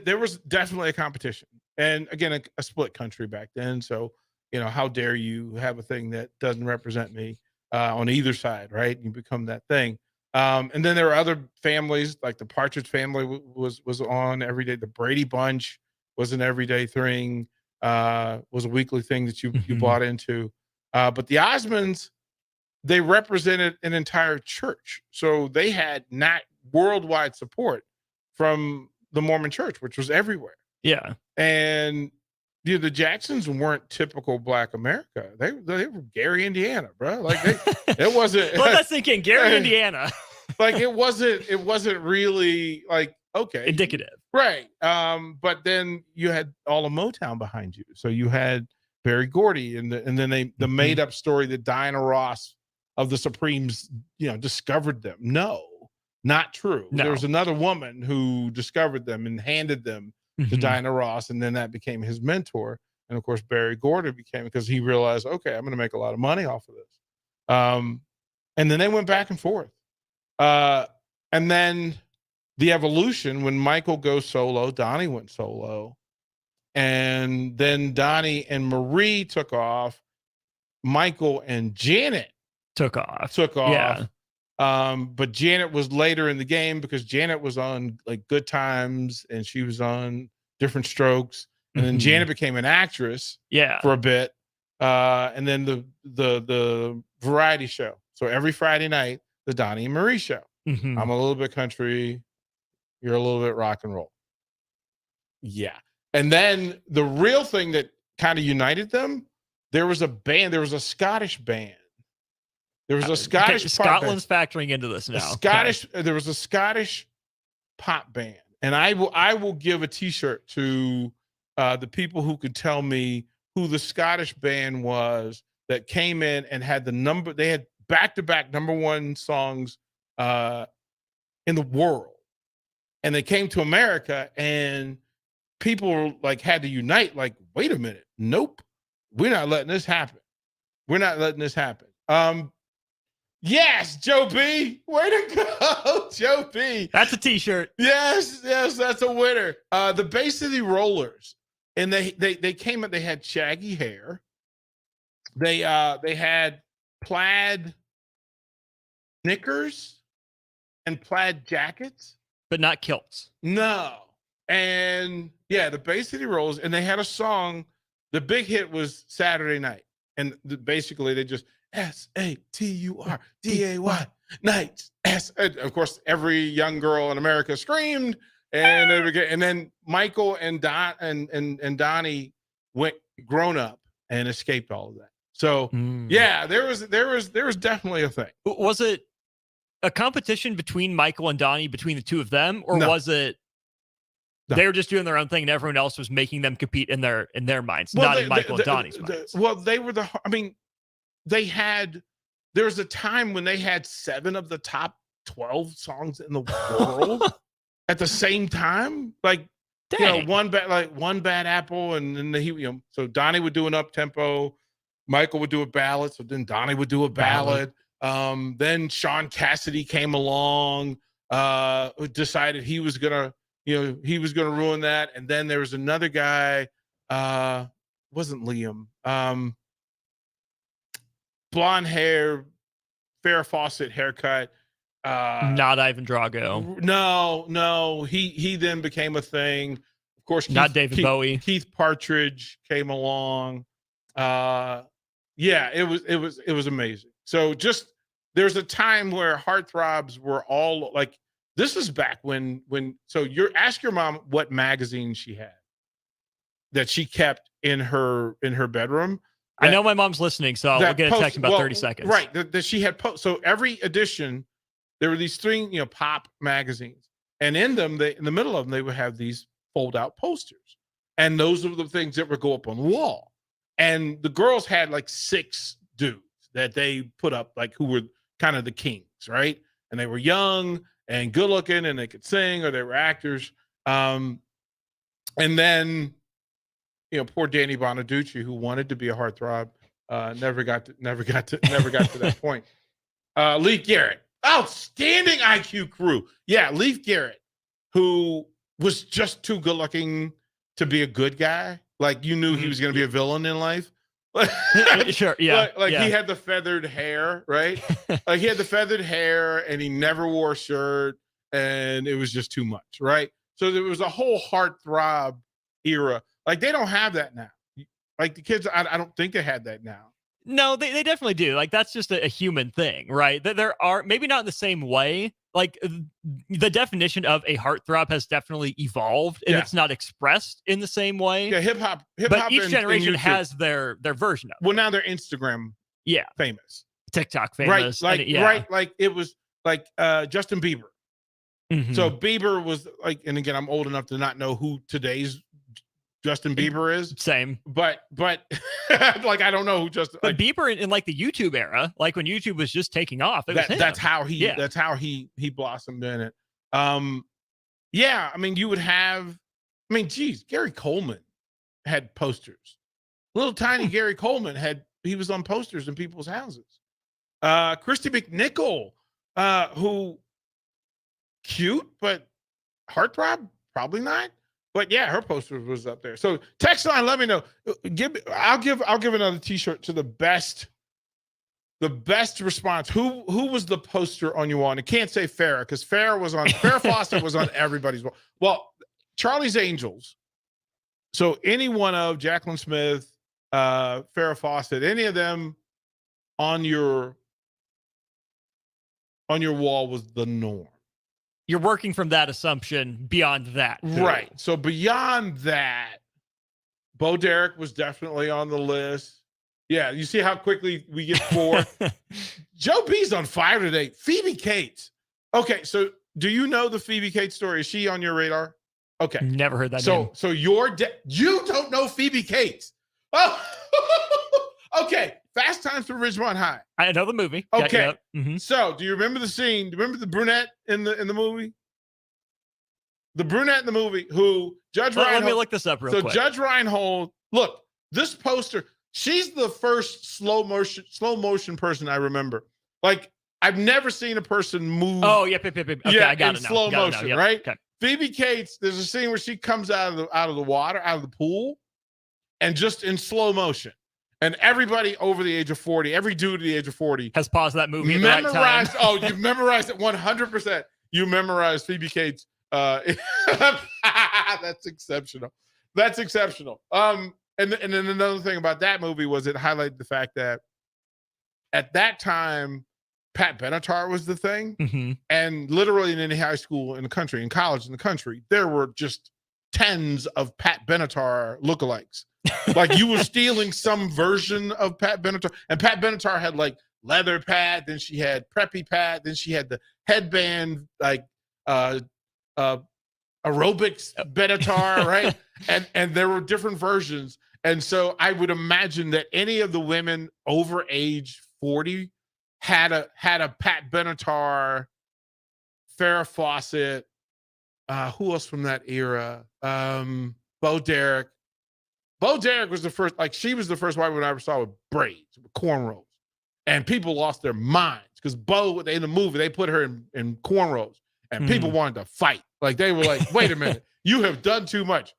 there was definitely a competition, and again, a split country back then. So, how dare you have a thing that doesn't represent me on either side, right? You become that thing. And then there were other families, like the Partridge Family was on every day. The Brady Bunch was an everyday thing, was a weekly thing that you bought into. But the Osmonds, they represented an entire church, so they had not worldwide support from the Mormon Church, which was everywhere.
Yeah.
And the Jacksons weren't typical Black America. They were Gary, Indiana, bro. Like it wasn't.
Let that sink in. Gary, Indiana.
Like it wasn't really like
indicative.
Right. But then you had all of Motown behind you. So you had Berry Gordy and then the made up story that Diana Ross of the Supremes, discovered them. No. Not true.
No.
There was another woman who discovered them and handed them to Diana Ross, and then that became his mentor. And of course, Berry Gordy became, because he realized, okay, I'm going to make a lot of money off of this. And then they went back and forth. And then the evolution, when Michael goes solo, Donnie went solo, and then Donnie and Marie took off. Michael and Janet
took off.
Yeah. But Janet was later in the game because Janet was on like Good Times and she was on Different Strokes. And then Janet became an actress for a bit. And then the variety show. So every Friday night, the Donnie and Marie show. I'm a little bit country. You're a little bit rock and roll. Yeah. And then the real thing that kind of united them, there was a Scottish band There was a Scottish pop
Scotland's factoring into this now.
There was a Scottish pop band, and I will give a T-shirt to the people who could tell me who the Scottish band was that came in and had they had back-to-back #1 songs in the world, and they came to America, and people like had to unite. Like, wait a minute, nope, we're not letting this happen. We're not letting this happen. Yes, Joe B. Way to go, Joe B.
That's a T-shirt.
Yes, that's a winner. The Bay City Rollers, and they came in. They had shaggy hair. They had plaid knickers and plaid jackets,
but not kilts.
No, and yeah, the Bay City Rollers, and they had a song. The big hit was Saturday Night, and basically they just SATURDAY nights. Of course, every young girl in America screamed, and then Michael and Donnie went grown up and escaped all of that. So yeah, there was definitely a thing.
Was it a competition between Michael and Donnie, between the two of them, or was it they were just doing their own thing and everyone else was making them compete in their minds, not in Michael and Donnie's minds?
Well, they were there was a time when they had 7 of the top 12 songs in the world at the same time. Like, one bad apple, and then so Donnie would do an up tempo, Michael would do a ballad, so then Donnie would do a ballad. Then Sean Cassidy came along, decided he was gonna ruin that, and then there was another guy, wasn't Liam, blonde hair, Farrah Fawcett haircut.
Not Ivan Drago.
No. He then became a thing. Of course,
not David Bowie.
Keith Partridge came along. Yeah, it was amazing. So just there's a time where heartthrobs were all like, this is back when so ask your mom what magazine she had that she kept in her bedroom.
I know my mom's listening, so I'll get a text in about 30 seconds.
Right. That she had so every edition, there were these 3, pop magazines. And in them, in the middle of them, they would have these fold-out posters. And those were the things that would go up on the wall. And the girls had like 6 dudes that they put up, like who were kind of the kings, right? And they were young and good looking, and they could sing, or they were actors. And then poor Danny Bonaducci, who wanted to be a heartthrob, never got to that point. Leif Garrett, outstanding IQ crew. Yeah, Leif Garrett, who was just too good looking to be a good guy. Like, you knew he was going to be a villain in life.
Sure, yeah.
He had the feathered hair, right? Like, he had the feathered hair, and he never wore a shirt, and it was just too much, right? So there was a whole heartthrob era. Like, they don't have that now. Like, the kids, I don't think they had that now.
No, they definitely do. Like, that's just a human thing, right? There are, maybe not in the same way. Like, the definition of a heartthrob has definitely evolved, and it's not expressed in the same way.
Yeah, hip hop.
But each generation has their version of it.
Well, now they're Instagram famous.
TikTok famous.
Right, right. Like, it was like Justin Bieber.
Mm-hmm.
So Bieber was like, and again, I'm old enough to not know who today's Justin Bieber is.
Same.
But like, I don't know who Justin.
But Bieber in like the YouTube era, like when YouTube was just taking off,
that's how he blossomed in it. Yeah, I mean, you would have, geez, Gary Coleman had posters. Little tiny Gary Coleman he was on posters in people's houses. Christy McNichol, who cute, but heartthrob, probably not. But yeah, her poster was up there. So text line, let me know. I'll give another T-shirt to the best response. Who was the poster on your wall? And I can't say Farrah, because Farrah Fawcett was on everybody's wall. Well, Charlie's Angels. So any one of Jacqueline Smith, Farrah Fawcett, any of them on your wall was the norm.
You're working from that assumption beyond that. Too.
Right. So beyond that, Bo Derek was definitely on the list. Yeah. You see how quickly we get 4. Joe B's on fire today. Phoebe Cates. Okay, so do you know the Phoebe Cates story? Is she on your radar? Okay.
Never heard that name.
So you don't know Phoebe Cates. Oh, okay. Fast Times from Ridgemont High.
I know the movie.
Okay.
Mm-hmm.
So do you remember the scene? Do you remember the brunette in the movie? The brunette in the movie who Judge Reinhold.
Let me look this up real quick.
So Judge Reinhold, look, this poster, she's the first slow motion person I remember. Like, I've never seen a person move.
Oh, yep. Okay, I got it now.
Slow motion,
yep.
right?
Okay.
Phoebe Cates, there's a scene where she comes out of the water, out of the pool, and just in slow motion. And everybody over the age of 40, every dude at the age of 40
has paused that movie at the right time.
Oh, you've memorized it 100%. You memorized Phoebe Cates. That's exceptional. That's exceptional. And then another thing about that movie was it highlighted the fact that at that time, Pat Benatar was the thing.
Mm-hmm.
And literally in any high school in the country, in college in the country, there were just tens of Pat Benatar lookalikes. Like you were stealing some version of Pat Benatar. And Pat Benatar had like leather Pat, then she had preppy Pat, then she had the headband, like aerobics Benatar, right? And there were different versions. And so I would imagine that any of the women over age 40 had a Pat Benatar, Farrah Fawcett, who else from that era? Bo Derek. Bo Derek was the first, like she was the first white woman I ever saw with braids, with cornrows. And people lost their minds because Bo, in the movie, they put her in cornrows and people wanted to fight. Like they were like, wait a minute, you have done too much.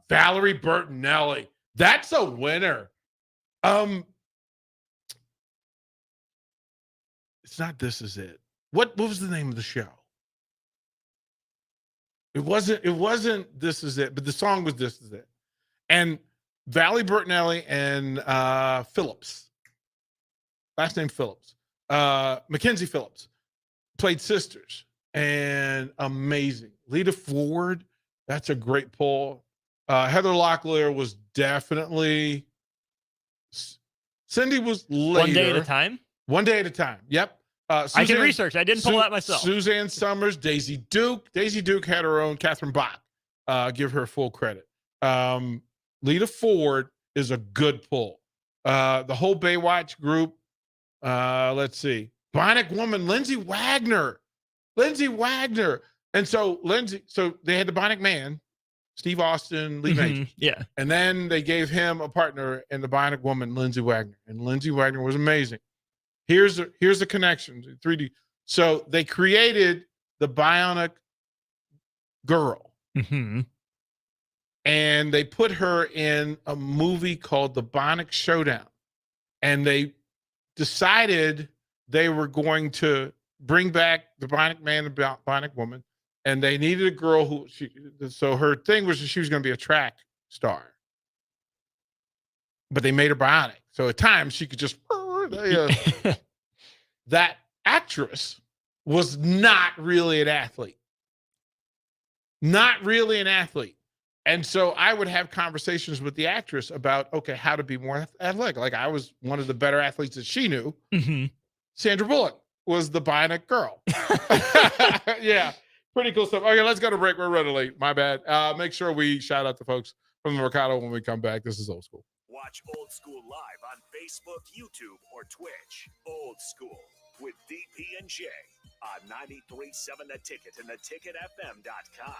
Valerie Bertinelli, that's a winner. It's not This Is It. What was the name of the show? It wasn't This Is It, but the song was This Is It. And Valerie Bertinelli and Phillips, last name Phillips, Mackenzie Phillips, played sisters and amazing. Lita Ford, that's a great pull. Heather Locklear was definitely. Cindy was later.
One Day at a Time?
One Day at a Time. Yep.
I can research. I didn't pull that myself.
Suzanne Summers, Daisy Duke. Daisy Duke had her own. Catherine Bach. Give her full credit. Lita Ford is a good pull. The whole Baywatch group. Let's see. Bionic Woman, Lindsay Wagner. And so they had the Bionic Man, Steve Austin, Lee Majors.
Yeah.
And then they gave him a partner in the Bionic Woman, Lindsay Wagner. And Lindsay Wagner was amazing. Here's a connection to 3D. So they created the Bionic Girl.
Mm-hmm.
And they put her in a movie called The Bionic Showdown. And they decided they were going to bring back the Bionic Man and Bionic Woman. And they needed a girl so her thing was that she was going to be a track star. But they made her bionic. So at times she could just, that actress was not really an athlete. And so I would have conversations with the actress about, okay, how to be more athletic. Like I was one of the better athletes that she knew.
Mm-hmm.
Sandra Bullock was the Bionic Girl. Yeah, pretty cool stuff. Okay, let's go to break. We're running late. My bad. Make sure we shout out the folks from the Mercado when we come back. This is Old School.
Watch Old School live on Facebook, YouTube, or Twitch. Old School with DP and J on 93.7 The Ticket and theticketfm.com.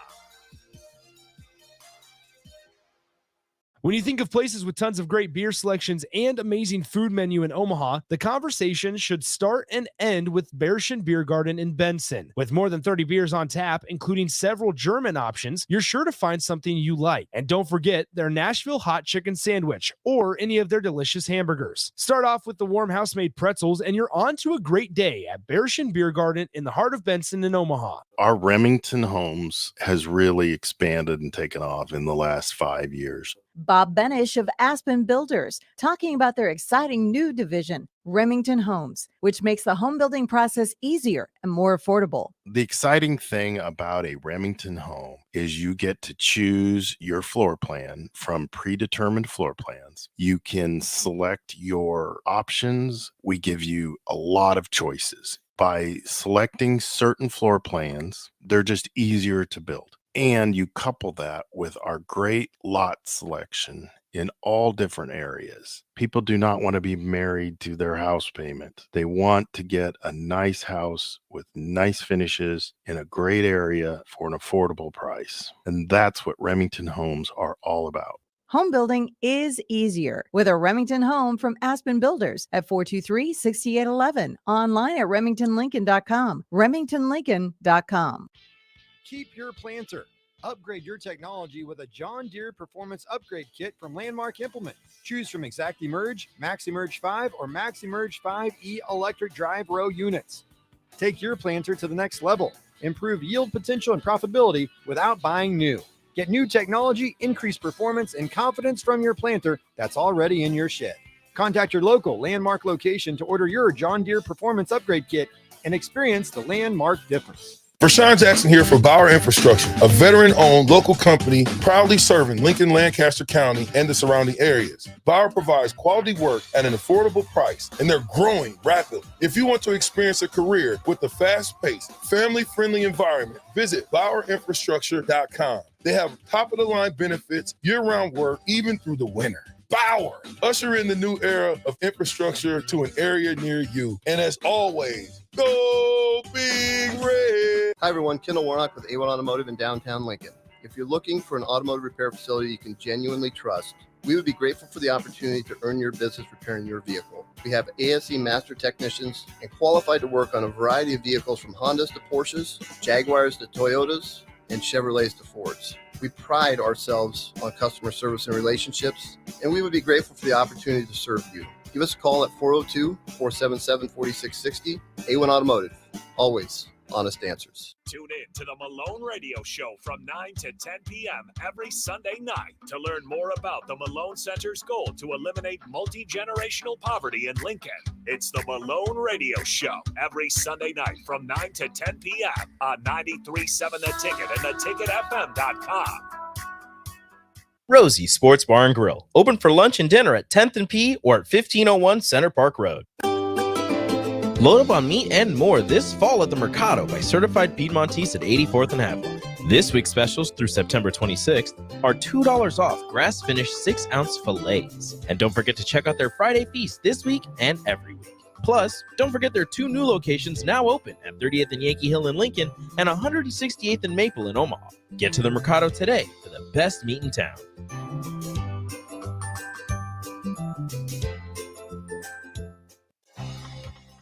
When you think of places with tons of great beer selections and amazing food menu in Omaha, the conversation should start and end with Bearschen Beer Garden in Benson. With more than 30 beers on tap, including several German options, you're sure to find something you like. And don't forget their Nashville hot chicken sandwich or any of their delicious hamburgers. Start off with the warm house-made pretzels and you're on to a great day at Bearschen Beer Garden in the heart of Benson in Omaha.
Our Remington Homes has really expanded and taken off in the last 5 years. Bob Benish of Aspen Builders, talking about their exciting new division, Remington Homes, which makes the home building process easier and more affordable.
The exciting thing about a Remington home is you get to choose your floor plan from predetermined floor plans. You can select your options. We give you a lot of choices. By selecting certain floor plans, they're just easier to build. And you couple that with our great lot selection in all different areas. People do not want to be married to their house payment. They want to get a nice house with nice finishes in a great area for an affordable price. And that's what Remington Homes are all about.
Home building is easier with a Remington home from Aspen Builders at 423-6811. Online at remingtonlincoln.com. remingtonlincoln.com.
Keep your planter. Upgrade your technology with a John Deere Performance Upgrade Kit from Landmark Implement. Choose from ExactEmerge, MaxEmerge 5, or MaxEmerge 5E electric drive row units. Take your planter to the next level. Improve yield potential and profitability without buying new. Get new technology, increased performance, and confidence from your planter that's already in your shed. Contact your local Landmark location to order your John Deere Performance Upgrade Kit and experience the Landmark difference.
Vershawn Jackson here for Bauer Infrastructure, a veteran-owned local company proudly serving Lincoln, Lancaster County, and the surrounding areas. Bauer provides quality work at an affordable price, and they're growing rapidly. If you want to experience a career with a fast-paced, family-friendly environment, visit BauerInfrastructure.com. They have top-of-the-line benefits, year-round work, even through the winter. Bauer, usher in the new era of infrastructure to an area near you. And as always, go Big Red.
Hi, everyone. Kendall Warnock with A1 Automotive in downtown Lincoln. If you're looking for an automotive repair facility you can genuinely trust, we would be grateful for the opportunity to earn your business repairing your vehicle. We have ASE master technicians and qualified to work on a variety of vehicles from Hondas to Porsches, Jaguars to Toyotas, and Chevrolets to Fords. We pride ourselves on customer service and relationships, and we would be grateful for the opportunity to serve you. Give us a call at 402-477-4660. A1 Automotive, always honest answers.
Tune in to the Malone Radio Show from 9 to 10 p.m. every Sunday night to learn more about the Malone Center's goal to eliminate multi-generational poverty in Lincoln. It's the Malone Radio Show every Sunday night from 9 to 10 p.m. on 93.7 The Ticket and theticketfm.com.
Rosie Sports Bar and Grill, open for lunch and dinner at 10th and P or at 1501 Center Park Road. Load up on meat and more this fall at the Mercado by Certified Piedmontese at 84th and Havelock. This week's specials through September 26th are $2 off grass-finished 6-ounce fillets. And don't forget to check out their Friday feast this week and every week. Plus, don't forget their 2 new locations now open at 30th and Yankee Hill in Lincoln and 168th and Maple in Omaha. Get to the Mercado today for the best meat in town.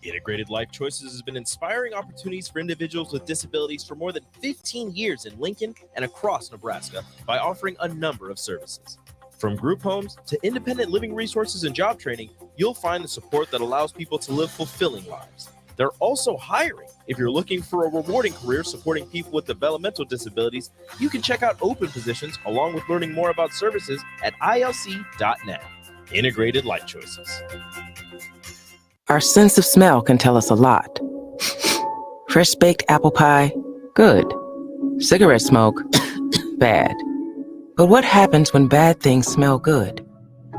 Integrated Life Choices has been inspiring opportunities for individuals with disabilities for more than 15 years in Lincoln and across Nebraska by offering a number of services. From group homes to independent living resources and job training, you'll find the support that allows people to live fulfilling lives. They're also hiring. If you're looking for a rewarding career supporting people with developmental disabilities, you can check out open positions along with learning more about services at ilc.net. Integrated Life Choices.
Our sense of smell can tell us a lot. Fresh baked apple pie, good. Cigarette smoke, bad. But what happens when bad things smell good?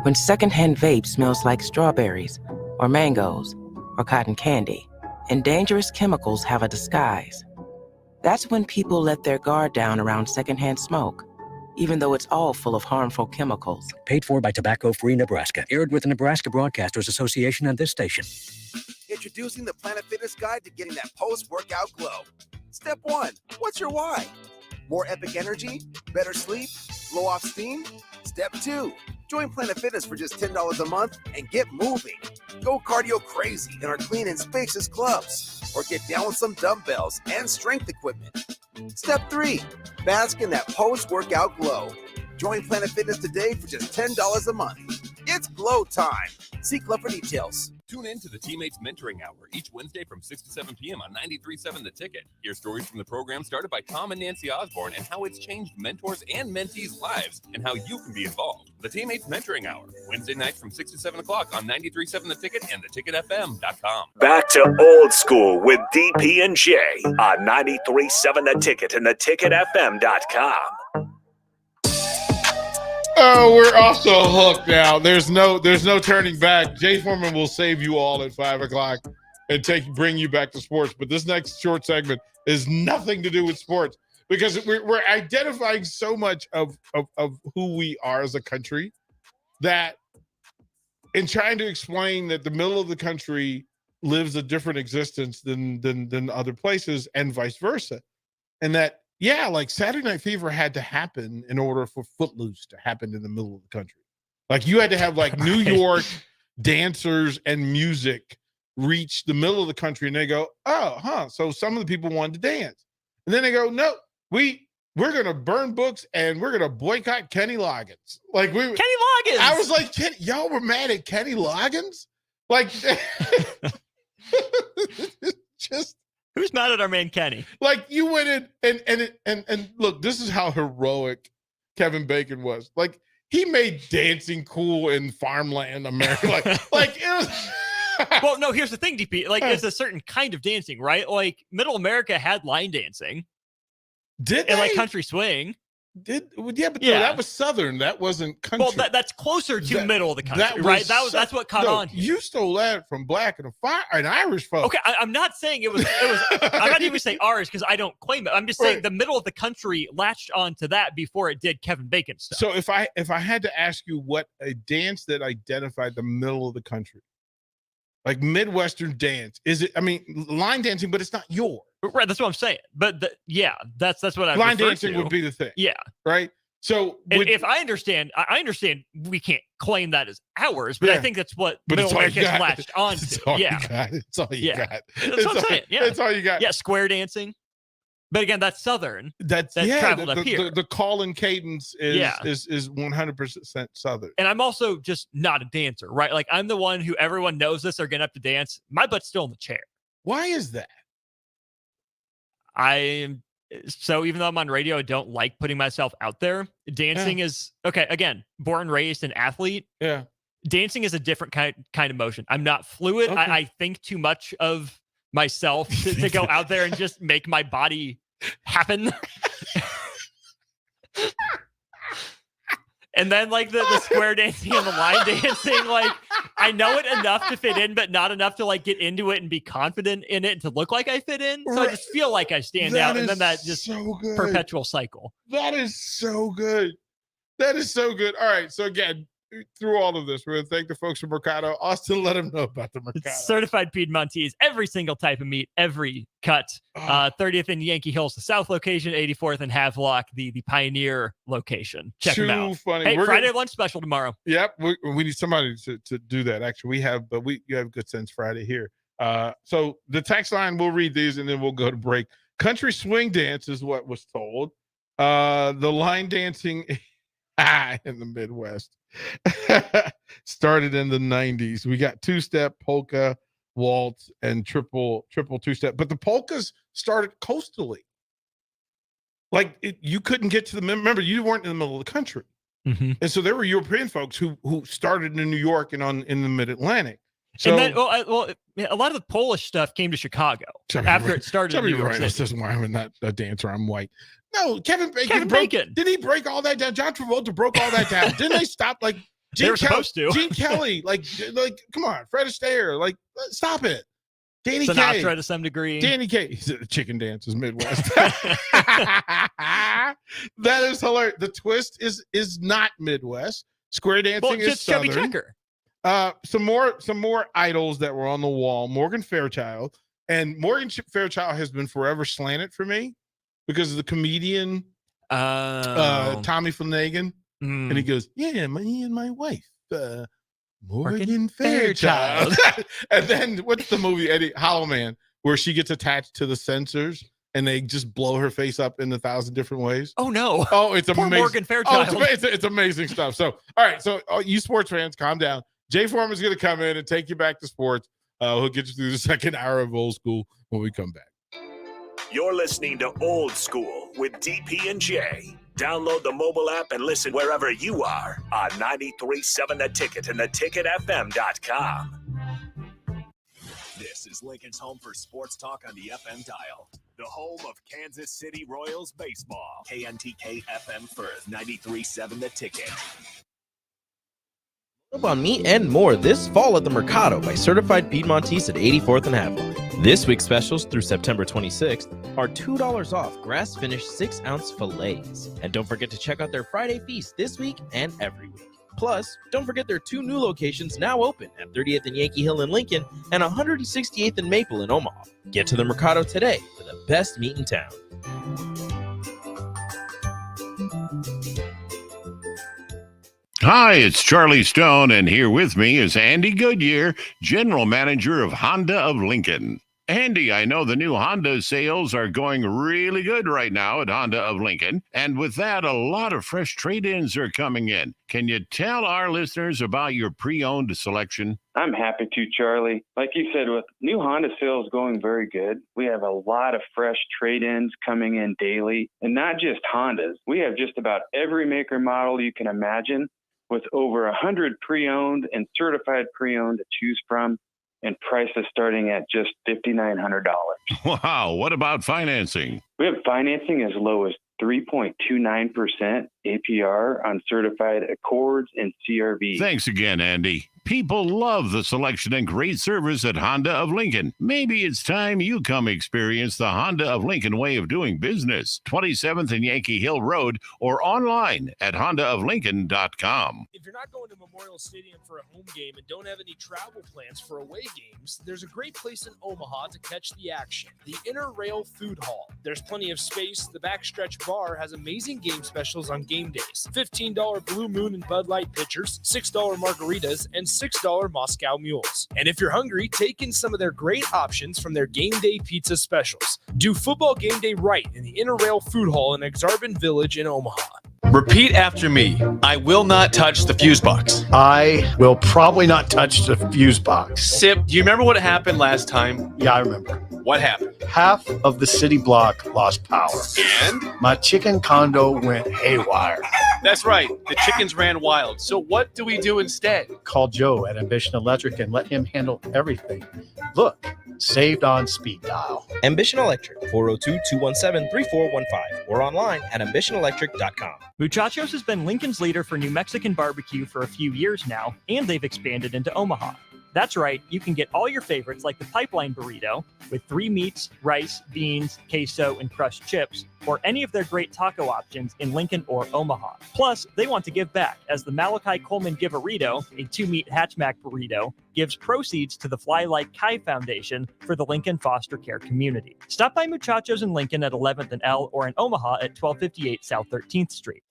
When secondhand vape smells like strawberries, or mangoes, or cotton candy, and dangerous chemicals have a disguise. That's when people let their guard down around secondhand smoke, even though it's all full of harmful chemicals.
Paid for by Tobacco Free Nebraska. Aired with the Nebraska Broadcasters Association and this station.
Introducing the Planet Fitness Guide to getting that post-workout glow. Step 1, what's your why? More epic energy? Better sleep? Blow off steam? Step 2, join Planet Fitness for just $10 a month and get moving. Go cardio crazy in our clean and spacious clubs, or get down with some dumbbells and strength equipment. Step 3, bask in that post-workout glow. Join Planet Fitness today for just $10 a month. It's glow time. See Club for details.
Tune in to the Teammates Mentoring Hour each Wednesday from 6 to 7 p.m. on 93.7 The Ticket. Hear stories from the program started by Tom and Nancy Osborne and how it's changed mentors and mentees' lives and how you can be involved. The Teammates Mentoring Hour, Wednesday nights from 6 to 7 o'clock on 93.7 The Ticket and theticketfm.com.
Back to old school with DP and J on 93.7 The Ticket and theticketfm.com.
Oh, we're off to a hook now. There's no turning back. Jay Foreman will save you all at 5 o'clock and bring you back to sports. But this next short segment is nothing to do with sports because we're identifying so much of who we are as a country that in trying to explain that the middle of the country lives a different existence than other places and vice versa. And that, yeah, like Saturday Night Fever had to happen in order for Footloose to happen in the middle of the country. Like you had to have like New York dancers and music reach the middle of the country and they go, so some of the people wanted to dance. And then they go, no, we're going to burn books and we're going to boycott Kenny Loggins. Like Kenny
Loggins.
I was like, y'all were mad at Kenny Loggins? Like just
who's mad at our man Kenny?
Like you went in and look, this is how heroic Kevin Bacon was. Like he made dancing cool in farmland America. like it was.
Well, no, here's the thing, DP. Like it's a certain kind of dancing, right? Like Middle America had line dancing.
Did
and like country swing?
No, that was Southern. That wasn't country.
Well, that's closer to middle of the country, right? That's what caught on here.
You stole that from black and Irish folks.
Okay, I'm not saying it was. I'm not even saying ours because I don't claim it. I'm just saying the middle of the country latched on to that before it did Kevin Bacon stuff.
So if I had to ask you what a dance that identified the middle of the country, like Midwestern dance, is it? I mean, line dancing, but it's not yours.
Right, that's what I'm saying. But that's what I
line dancing would be the thing.
Yeah,
right. So
if I understand we can't claim that as ours, but I think that's what Middle America has latched on to.
It's all you got.
That's what I'm saying. Yeah,
that's all you got.
Yeah, square dancing. But again, that's Southern.
That
traveled up here.
The call and cadence is 100% Southern.
And I'm also just not a dancer, right? Like I'm the one who everyone knows this are getting up to dance. My butt's still in the chair.
Why is that?
So even though I'm on radio, I don't like putting myself out there. Dancing is okay. Again, born, raised, an athlete.
Yeah.
Dancing is a different kind of motion. I'm not fluid.
Okay.
I think too much of myself to go out there and just make my body happen. And then like the square dancing and the line dancing, like I know it enough to fit in, but not enough to like get into it and be confident in it and to look like I fit in. So I just feel like I stand out, and then that just perpetual cycle.
That is so good. That is so good. All right. So again, through all of this, we're going to thank the folks from Mercado. Austin, let them know about the Mercado.
Certified Piedmontese, every single type of meat, every cut. 30th and Yankee Hills, the South location, 84th and Havelock, the Pioneer location. Check them out.
Too funny.
Hey, Friday lunch special tomorrow.
Yep. We need somebody to do that. Actually, you have Good Sense Friday here. So the text line, we'll read these and then we'll go to break. Country swing dance is what was told. The line dancing in the Midwest started in the 90s. We got two-step, polka, waltz, and triple two-step. But the polkas started coastally. Like you couldn't get to remember, you weren't in the middle of the country.
Mm-hmm.
And so there were European folks who started in New York and in the mid-Atlantic. So,
and then, a lot of the Polish stuff came to Chicago after it started in New York City.
This is why I'm not a dancer. I'm white. No, Kevin Bacon. Did he break all that down? John Travolta broke all that down. Didn't they stop? Like
they were supposed to.
Gene Kelly, like, come on, Fred Astaire, like, stop it. Danny
Sinatra
Kaye
to some degree.
Danny Kaye. He said the chicken dance is Midwest. That is hilarious. The twist is not Midwest. Square dancing is Southern.
Chubby Checker.
Some more idols that were on the wall. Morgan Fairchild, and Morgan Fairchild has been forever slanted for me because of the comedian Tommy Flanagan, and he goes, "Yeah, me and my wife, Morgan Fairchild." And then what's the movie Hollow Man, where she gets attached to the sensors and they just blow her face up in 1,000 different ways.
Oh no!
Oh, it's
Poor
amazing.
Morgan Fairchild.
It's amazing stuff. So, all right. So, you sports fans, calm down. Jay Foreman's going to come in and take you back to sports. He'll get you through the second hour of Old School when we come back.
You're listening to Old School with DP and J. Download the mobile app and listen wherever you are on 93.7 The Ticket and theticketfm.com. This is Lincoln's home for sports talk on the FM dial. The home of Kansas City Royals baseball. KNTK FM Firth, 93.7 The Ticket.
Up on me and more this fall at the Mercado by Certified Piedmontese at 84th and Havelock. This week's specials through September 26th are $2 off grass-finished 6-ounce fillets. And don't forget to check out their Friday feast this week and every week. Plus, don't forget their 2 new locations now open at 30th and Yankee Hill in Lincoln and 168th and Maple in Omaha. Get to the Mercado today for the best meat in town.
Hi, it's Charlie Stone, and here with me is Andy Goodyear, General Manager of Honda of Lincoln. Andy, I know the new Honda sales are going really good right now at Honda of Lincoln, and with that, a lot of fresh trade-ins are coming in. Can you tell our listeners about your pre-owned selection?
I'm happy to, Charlie. Like you said, with new Honda sales going very good, we have a lot of fresh trade-ins coming in daily, and not just Hondas. We have just about every maker model you can imagine, with over 100 pre-owned and certified pre-owned to choose from, and prices starting at just $5,900.
Wow, what about financing?
We have financing as low as 3.29% APR on certified Accords and CRV.
Thanks again, Andy. People love the selection and great service at Honda of Lincoln. Maybe it's time you come experience the Honda of Lincoln way of doing business. 27th and Yankee Hill Road or online at hondaoflincoln.com.
If you're not going to Memorial Stadium for a home game and don't have any travel plans for away games, there's a great place in Omaha to catch the action, the Inner Rail Food Hall. There's plenty of space. The Backstretch Bar has amazing game specials on game days. $15 Blue Moon and Bud Light pitchers, $6 margaritas, and $6 Moscow Mules. And if you're hungry, take in some of their great options from their game day pizza specials. Do football game day right in the Inner Rail Food Hall in Exarban Village in Omaha.
Repeat after me. I will not touch the fuse box.
I will probably not touch the fuse box.
Sip, do you remember what happened last time?
Yeah, I remember.
What happened?
Half of the city block lost power.
And?
My chicken condo went haywire.
That's right. The chickens ran wild. So what do we do instead?
Call Joe at Ambition Electric and let him handle everything. Look, saved on speed dial.
Ambition Electric, 402-217-3415 or online at ambitionelectric.com.
Muchachos has been Lincoln's leader for New Mexican barbecue for a few years now, and they've expanded into Omaha. That's right, you can get all your favorites like the pipeline burrito with 3 meats, rice, beans, queso, and crushed chips, or any of their great taco options in Lincoln or Omaha. Plus, they want to give back, as the Malachi Coleman Give-A-Rito, a 2-meat hatchback burrito, gives proceeds to the Fly Like Kai Foundation for the Lincoln foster care community. Stop by Muchachos in Lincoln at 11th and L or in Omaha at 1258 South 13th Street.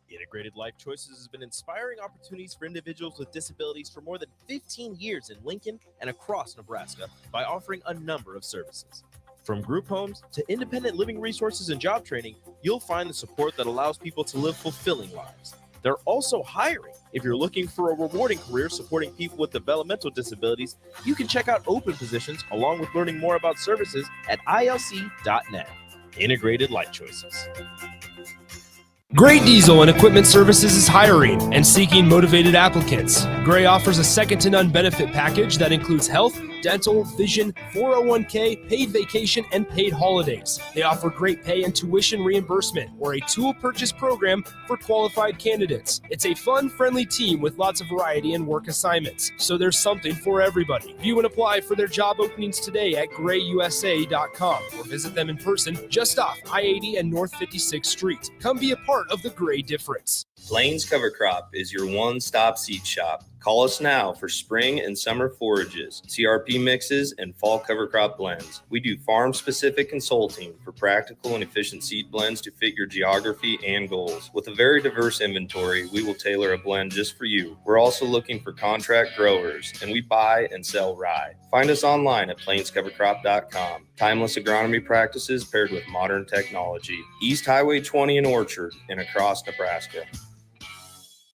Integrated Life Choices has been inspiring opportunities for individuals with disabilities for more than 15 years in Lincoln and across Nebraska by offering a number of services. From group homes to independent living resources and job training, you'll find the support that allows people to live fulfilling lives. They're also hiring. If you're looking for a rewarding career supporting people with developmental disabilities, you can check out open positions along with learning more about services at ilc.net. Integrated Life Choices.
Great Diesel and Equipment Services is hiring and seeking motivated applicants. Gray offers a second-to-none benefit package that includes health, dental, vision, 401k, paid vacation, and paid holidays. They offer great pay and tuition reimbursement or a tool purchase program for qualified candidates. It's a fun, friendly team with lots of variety and work assignments, so there's something for everybody. View and apply for their job openings today at grayusa.com or visit them in person just off I-80 and North 56th Street. Come be a part of the Gray difference.
Lane's Cover Crop is your one-stop seed shop. Call us now for spring and summer forages, CRP mixes, and fall cover crop blends. We do farm-specific consulting for practical and efficient seed blends to fit your geography and goals. With a very diverse inventory, we will tailor a blend just for you. We're also looking for contract growers, and we buy and sell rye. Find us online at plainscovercrop.com. Timeless agronomy practices paired with modern technology. East Highway 20 in Orchard and across Nebraska.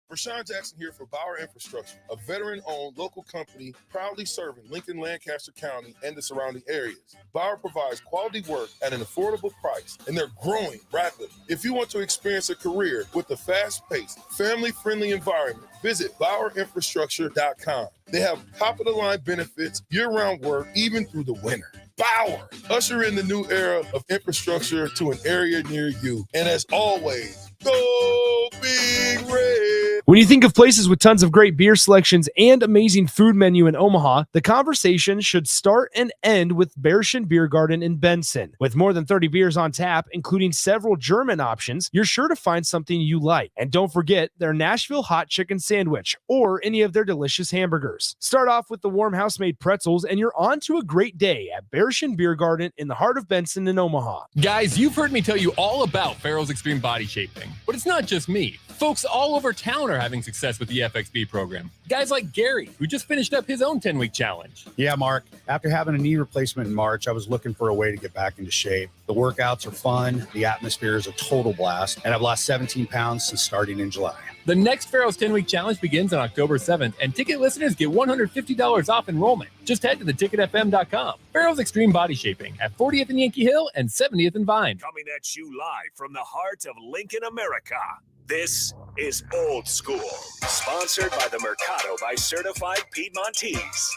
Rashawn Jackson here for Bauer Infrastructure, a veteran-owned local company proudly serving Lincoln, Lancaster County, and the surrounding areas. Bauer provides quality work at an affordable price, and they're growing rapidly. If you want to experience a career with a fast-paced, family-friendly environment, visit BauerInfrastructure.com. They have top-of-the-line benefits, year-round work, even through the winter. Bauer, usher in the new era of infrastructure to an area near you. And as always, go Big Red!
When you think of places with tons of great beer selections and amazing food menu in Omaha, the conversation should start and end with Bärschen Beer Garden in Benson. With more than 30 beers on tap, including several German options, you're sure to find something you like. And don't forget their Nashville hot chicken sandwich or any of their delicious hamburgers. Start off with the warm house-made pretzels and you're on to a great day at Bärschen Beer Garden in the heart of Benson in Omaha.
Guys, you've heard me tell you all about Farrell's Extreme Body Shaping, but it's not just me. Folks all over town are having success with the FXB program. Guys like Gary, who just finished up his own 10-week challenge.
Yeah, Mark. After having a knee replacement in March, I was looking for a way to get back into shape. The workouts are fun, the atmosphere is a total blast, and I've lost 17 pounds since starting in July.
The next Farrell's 10-week challenge begins on October 7th, and ticket listeners get $150 off enrollment. Just head to theticketfm.com. Farrell's Extreme Body Shaping at 40th and Yankee Hill and 70th and Vine.
Coming at you live from the heart of Lincoln, America. This is Old School, sponsored by the Mercado by Certified Piedmontese.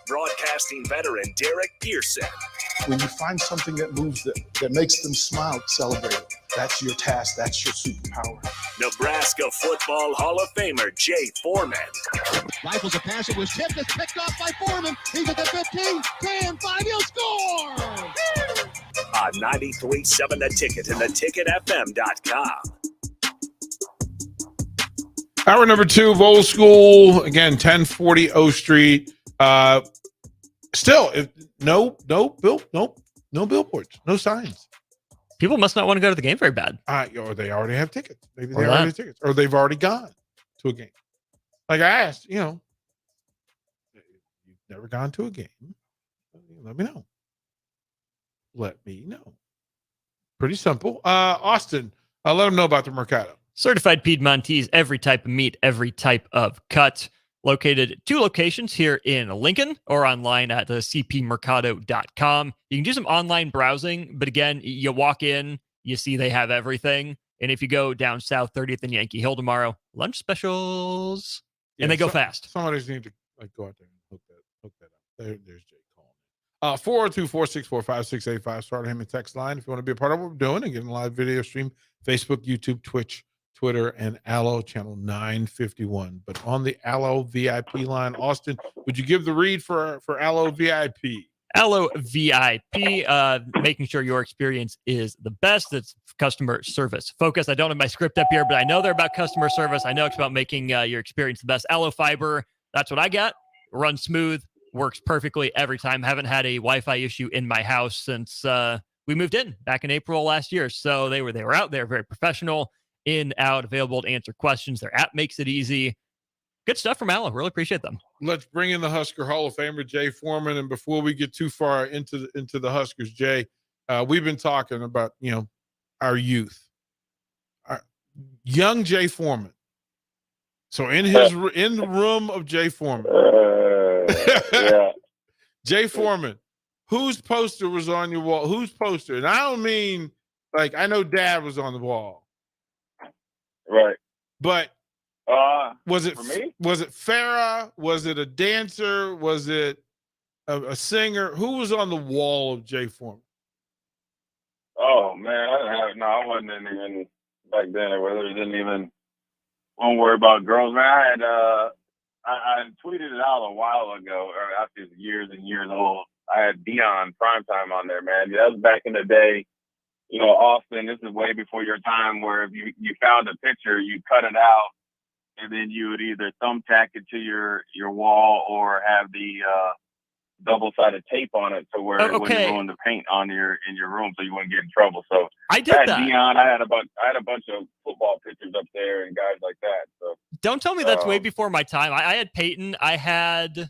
Broadcasting veteran Derek Pearson.
When you find something that moves them, that makes them smile, celebrate it. That's your task. That's your superpower.
Nebraska Football Hall of Famer Jay Foreman.
Rifles a pass. It was tipped. It's picked off by Foreman. He's at the 15, 10, 5. He'll score!
On 93.7 The Ticket and theticketfm.com.
Hour number 2 of Old School. Again, 1040 O Street. Still, no billboards, no signs.
People must not want to go to the game very bad.
Or they already have tickets. Maybe they already have tickets. Or they've already gone to a game. Like I asked, you've never gone to a game. Let me know. Let me know. Pretty simple. Austin, let them know about the Mercado.
Certified Piedmontese, every type of meat, every type of cut. Located at 2 locations here in Lincoln or online at cpmercado.com. You can do some online browsing, but again, you walk in, you see they have everything. And if you go down south 30th and Yankee Hill tomorrow, lunch specials, and they go fast.
Somebody need to go out there and hook that up. There's Jay calling. 402-464-5685. Start him a text line if you want to be a part of what we're doing and get a live video stream. Facebook, YouTube, Twitch, Twitter, and Allo channel 951. But on the Allo VIP line, Austin, would you give the read for Allo VIP?
Allo VIP, making sure your experience is the best. It's customer service focus. I don't have my script up here, but I know they're about customer service. I know it's about making your experience the best. Allo Fiber, that's what I got. Runs smooth, works perfectly every time. Haven't had a Wi-Fi issue in my house since we moved in back in April last year. So they were out there, very professional, in, out, available to answer questions. Their app makes it easy. Good stuff from Allo. Really appreciate them.
Let's bring in the Husker Hall of Famer, Jay Foreman. And before we get too far into the Huskers, Jay, we've been talking about, our youth. Young Jay Foreman. So in the room of Jay Foreman.
Yeah.
Jay Foreman, whose poster was on your wall? Whose poster? And I don't mean, I know Dad was on the wall.
Right.
But was it
for me?
Was it Farrah? Was it a dancer? Was it a singer? Who was on the wall of Jay Foreman?
Oh man, I wasn't even back then. Whether it didn't even won't worry about girls. Man, I had I tweeted it out a while ago, or after years and years old. I had Dion Primetime on there, man. That was back in the day. Austin, this is way before your time, where if you found a picture, you cut it out and then you would either thumbtack it to your wall or have the double-sided tape on it, so where it wouldn't ruin the paint in your room, so you wouldn't get in trouble. So
I did that.
Dion, I had a bunch of football pictures up there and guys like that. So
don't tell me that's way before my time. I had Peyton. I had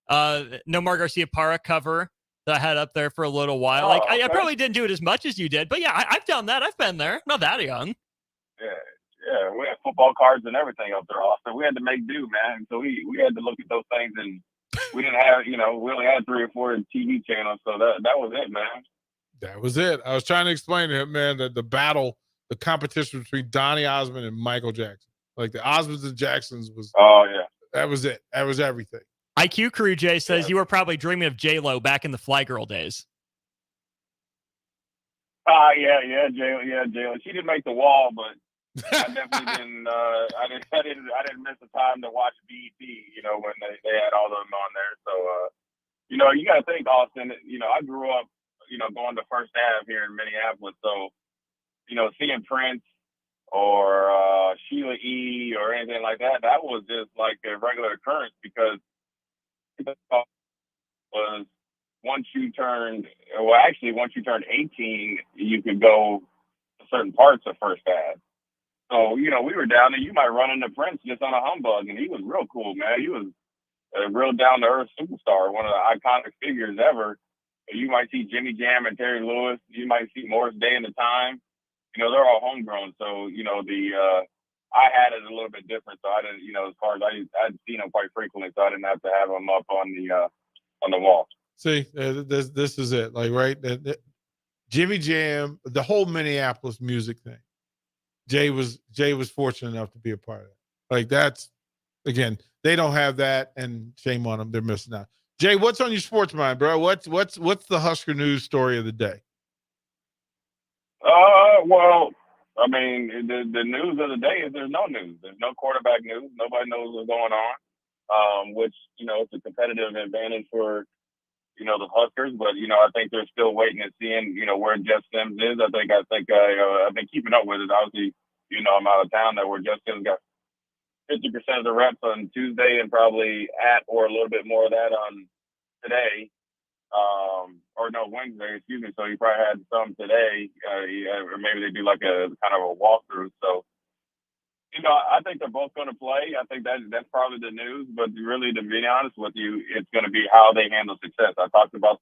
Nomar Garcia-Parra cover that I had up there for a little while. I probably didn't do it as much as you did, but yeah, I've done that. I've been there. Not that young.
Yeah, we had football cards and everything up there also. We had to make do, man. So we had to look at those things, and we didn't have, we only had 3 or 4 TV channels, so that was it, man.
That was it. I was trying to explain to him, man, that the competition between Donnie Osmond and Michael Jackson, like the Osmonds and Jacksons was. Oh yeah, that was it. That was everything.
IQ Crew Jay says you were probably dreaming of J-Lo back in the Fly Girl days.
Yeah, J-Lo. She didn't make the wall, but I definitely didn't. I didn't miss the time to watch BET. When they had all of them on there. So, you got to think, Austin. I grew up, going to First Ave here in Minneapolis. So, seeing Prince or Sheila E. or anything like that, that was just like a regular occurrence because it was once you turned 18, you could go to certain parts of First Ave. So, we were down there. You might run into Prince just on a humbug, and he was real cool, man. He was a real down-to-earth superstar, one of the iconic figures ever. You might see Jimmy Jam and Terry Lewis. You might see Morris Day and the Time. They're all homegrown. So, I had it a little bit different. So I didn't, as far as I'd seen them quite frequently, so I didn't have to have them up on the wall.
See, this is it. Like, right, Jimmy Jam, the whole Minneapolis music thing. Jay was fortunate enough to be a part of it. Like, that's, again, they don't have that, and shame on them. They're missing out. Jay, what's on your sports mind, bro? What's the Husker news story of the day?
Well, I mean, the news of the day is there's no news. There's no quarterback news. Nobody knows what's going on, which, it's a competitive advantage for, the Huskers. But, I think they're still waiting and seeing, where Jeff Sims is. I've been keeping up with it. Obviously, I'm out of town there where Jeff Sims got 50% of the reps on Tuesday and probably or a little bit more of that on today. Wednesday, excuse me. So he probably had some today, or maybe they do like a kind of a walkthrough. So, I think they're both going to play. I think that's probably the news. But really, to be honest with you, it's going to be how they handle success. I talked about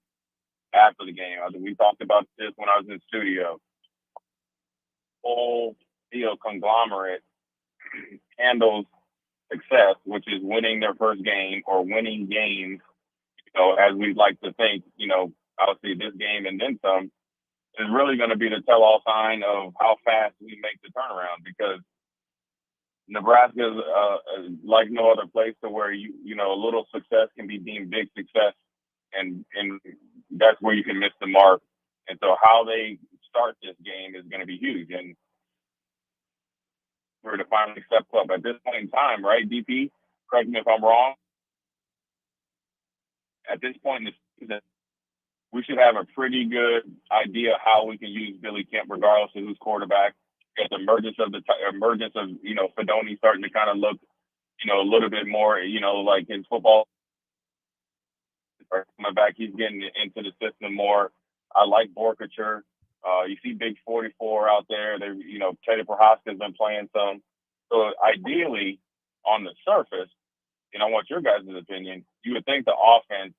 after the game. We talked about this when I was in the studio. Whole conglomerate handles success, which is winning their first game or winning games. As we like to think, obviously this game and then some is really going to be the tell-all sign of how fast we make the turnaround, because Nebraska is like no other place to where a little success can be deemed big success, and that's where you can miss the mark. And so how they start this game is going to be huge. And we're to finally step up at this point in time, right, DP? Correct me if I'm wrong. At this point in the season, we should have a pretty good idea how we can use Billy Kemp, regardless of who's quarterback. At the emergence of Fedoni starting to kind of look, a little bit more, like his football coming back, he's getting into the system more. I like Borkature. You see Big 44 out there. They, Teddy Prohaska's been playing some. So ideally, on the surface, I want your guys' opinion. You would think the offense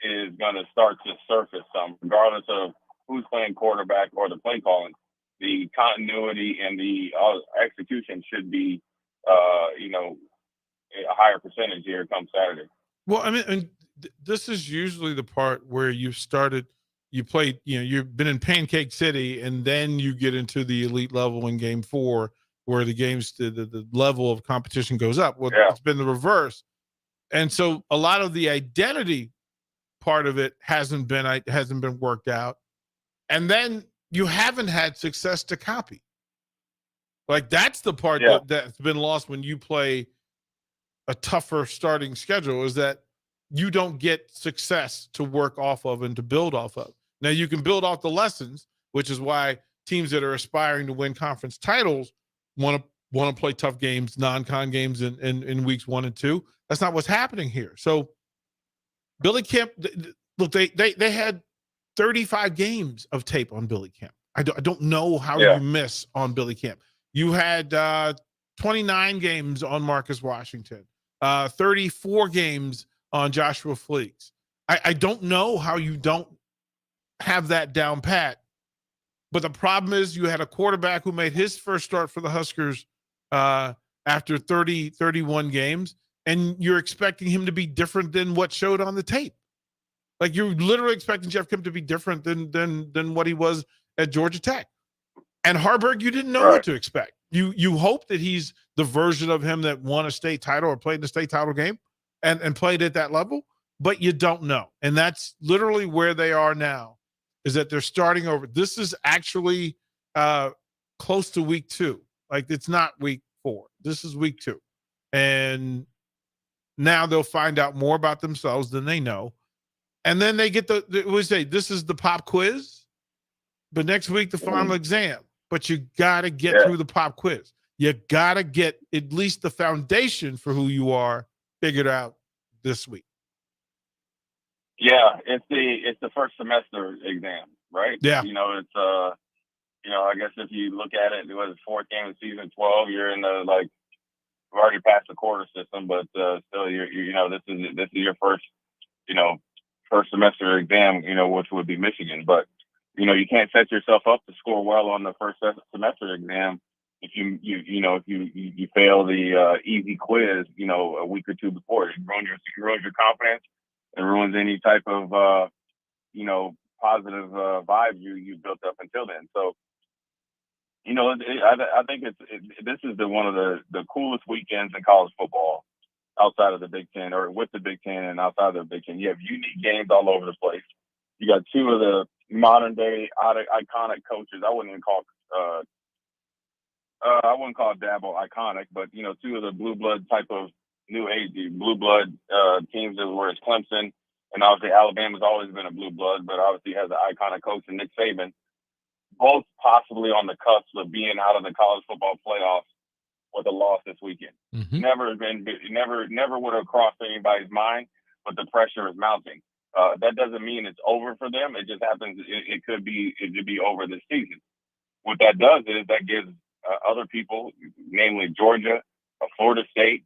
is going to start to surface some, regardless of who's playing quarterback or the play calling. The continuity and the execution should be, a higher percentage here come Saturday.
Well, I mean, this is usually the part where you played, you've been in Pancake City, and then you get into the elite level in game 4, where the level of competition goes up. Well, It's been the reverse. And so a lot of the identity part of it hasn't been worked out. And then you haven't had success to copy. Like, that's the part that's been lost when you play a tougher starting schedule, is that you don't get success to work off of and to build off of. Now, you can build off the lessons, which is why teams that are aspiring to win conference titles want to want to play tough games, non-con games in weeks 1 and 2. That's not what's happening here. So Billy Kemp, look, they had 35 games of tape on Billy Kemp. I don't know how you miss on Billy Kemp. You had 29 games on Marcus Washington, 34 games on Joshua Fleeks. I don't know how you don't have that down pat. But the problem is you had a quarterback who made his first start for the Huskers after 31 games, and you're expecting him to be different than what showed on the tape. Like, you're literally expecting Jeff Kemp to be different than what he was at Georgia Tech. And Harburg, you didn't know what to expect. You hope that he's the version of him that won a state title or played in the state title game and played at that level, but you don't know. And that's literally where they are now, is that they're starting over. This is actually close to week 2. Like, it's not week 4. This is week 2. And now they'll find out more about themselves than they know. And then they get we say this is the pop quiz, but next week the final exam. But you got to get through the pop quiz. You got to get at least the foundation for who you are figured out this week.
Yeah, it's the first semester exam, right?
Yeah.
It's I guess if you look at it, it was 4th game of season 12. You're in the we've already passed the quarter system, but still, this is your first first semester exam, which would be Michigan. But you can't set yourself up to score well on the first semester exam if you fail the easy quiz, a week or 2 before. It ruins your confidence and ruins any type of positive vibe you built up until then. So I think this is one of the coolest weekends in college football outside of the Big Ten, or with the Big Ten and outside of the Big Ten. You have unique games all over the place. You got 2 of the modern day iconic coaches. I wouldn't call Dabo iconic, but 2 of the blue blood type of new age blue blood teams, where it's Clemson, and obviously Alabama's always been a blue blood, but obviously has an iconic coach in Nick Saban. Both possibly on the cusp of being out of the college football playoffs with a loss this weekend.
Mm-hmm.
Never would have crossed anybody's mind, but the pressure is mounting. That doesn't mean it's over for them. It just happens. It could be over this season. What that does is that gives other people, namely Georgia, Florida State,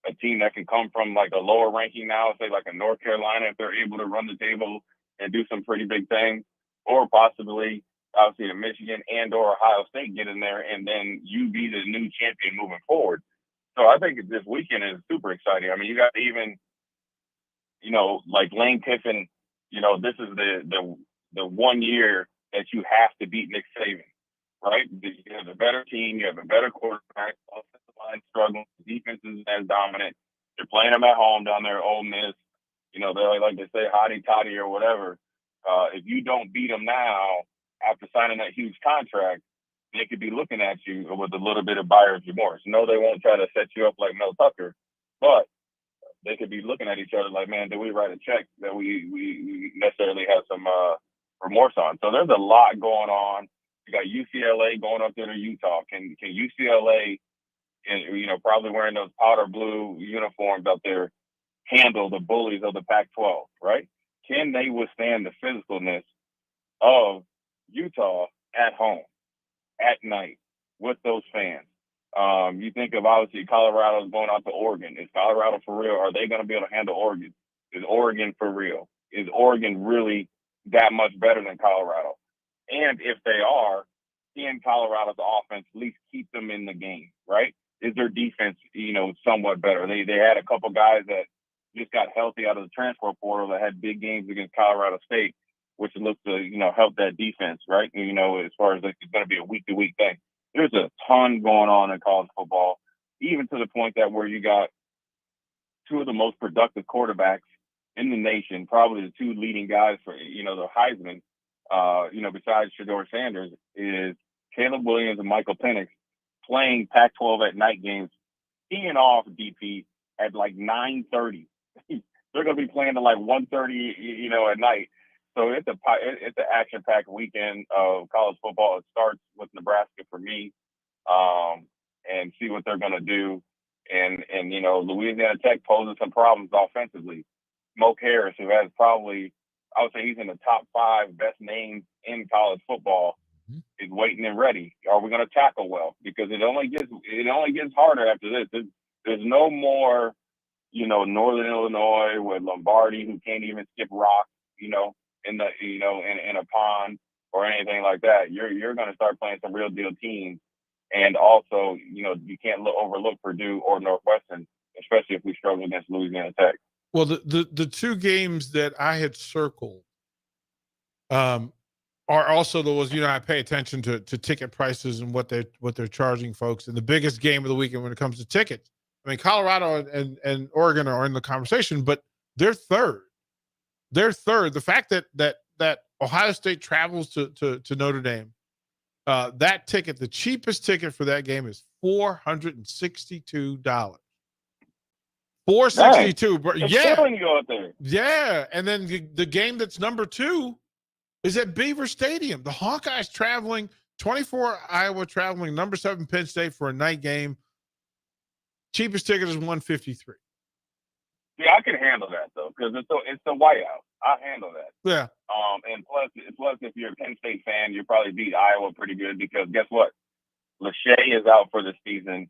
a team that can come from like a lower ranking now, say like a North Carolina, if they're able to run the table and do some pretty big things, or possibly obviously the Michigan and or Ohio State get in there, and then you be the new champion moving forward. So I think this weekend is super exciting. I mean, you got even, like Lane Kiffin, this is the 1 year that you have to beat Nick Saban, right? You have a better team, you have a better quarterback, offensive line struggling, defense is as dominant. You're playing them at home down there, Ole Miss. They like to say hotty toddy or whatever. If you don't beat them now, after signing that huge contract, they could be looking at you with a little bit of buyer's remorse. No, they won't try to set you up like Mel Tucker, but they could be looking at each other like, man, did we write a check that we necessarily have some remorse on? So there's a lot going on. You got UCLA going up there to Utah. Can UCLA, probably wearing those powder blue uniforms up there, handle the bullies of the Pac-12, right? Can they withstand the physicalness of Utah at home, at night, with those fans? You think of, obviously, Colorado's going out to Oregon. Is Colorado for real? Are they going to be able to handle Oregon? Is Oregon for real? Is Oregon really that much better than Colorado? And if they are, can Colorado's offense at least keep them in the game, right? Is their defense, somewhat better? They had a couple guys that just got healthy out of the transfer portal that had big games against Colorado State, which looks to, help that defense, right? As far as it's going to be a week-to-week thing. There's a ton going on in college football, even to the point that where you got 2 of the most productive quarterbacks in the nation, probably the 2 leading guys for, the Heisman, besides Shedeur Sanders, is Caleb Williams and Michael Penix playing Pac-12 at night games, teeing off DP at like 9:30. They're going to be playing at like 1:30, at night. So it's an action-packed weekend of college football. It starts with Nebraska for me. and see what they're going to do. And Louisiana Tech poses some problems offensively. Smoke Harris, who has probably, I would say he's in the top 5 best names in college football, is waiting and ready. Are we going to tackle well? Because it only gets harder after this. There's no more, Northern Illinois with Lombardi who can't even skip rock, in a pond or anything like that. You're going to start playing some real deal teams, and also, you can't overlook Purdue or Northwestern, especially if we struggle against Louisiana Tech.
Well, the 2 games that I had circled are also those, I pay attention to ticket prices and what they're charging folks. And the biggest game of the weekend when it comes to tickets, I mean, Colorado and Oregon are in the conversation, but they're third. They're third. The fact that Ohio State travels to Notre Dame, that ticket, the cheapest ticket for that game is $462. 462, bro. Yeah.
Killing you out there.
Yeah. And then the game that's number 2 is at Beaver Stadium. The Hawkeyes traveling, 24 Iowa traveling, number 7 Penn State for a night game. Cheapest ticket is $153.
Yeah, I can handle that though, because it's the whiteout. I handle that.
Yeah.
And plus, if you're a Penn State fan, you probably beat Iowa pretty good because guess what? Lachey is out for the season.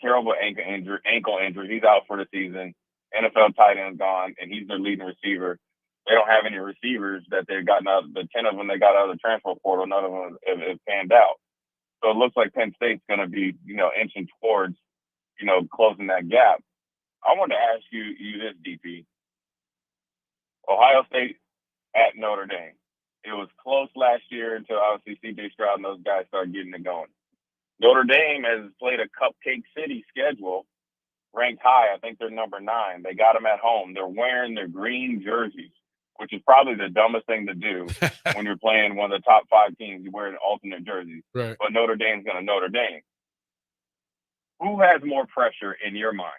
Terrible ankle injury. He's out for the season. NFL tight end gone, and he's their leading receiver. They don't have any receivers that they've gotten out. The 10 of them they got out of the transfer portal, none of them have panned out. So it looks like Penn State's going to be, inching towards, closing that gap. I want to ask you this, DP. Ohio State at Notre Dame. It was close last year until obviously C.J. Stroud and those guys started getting it going. Notre Dame has played a Cupcake City schedule, ranked high. I think they're number 9. They got them at home. They're wearing their green jerseys, which is probably the dumbest thing to do when you're playing one of the top 5 teams. You wear an alternate jersey.
Right.
But Notre Dame's going to Notre Dame. Who has more pressure in your mind,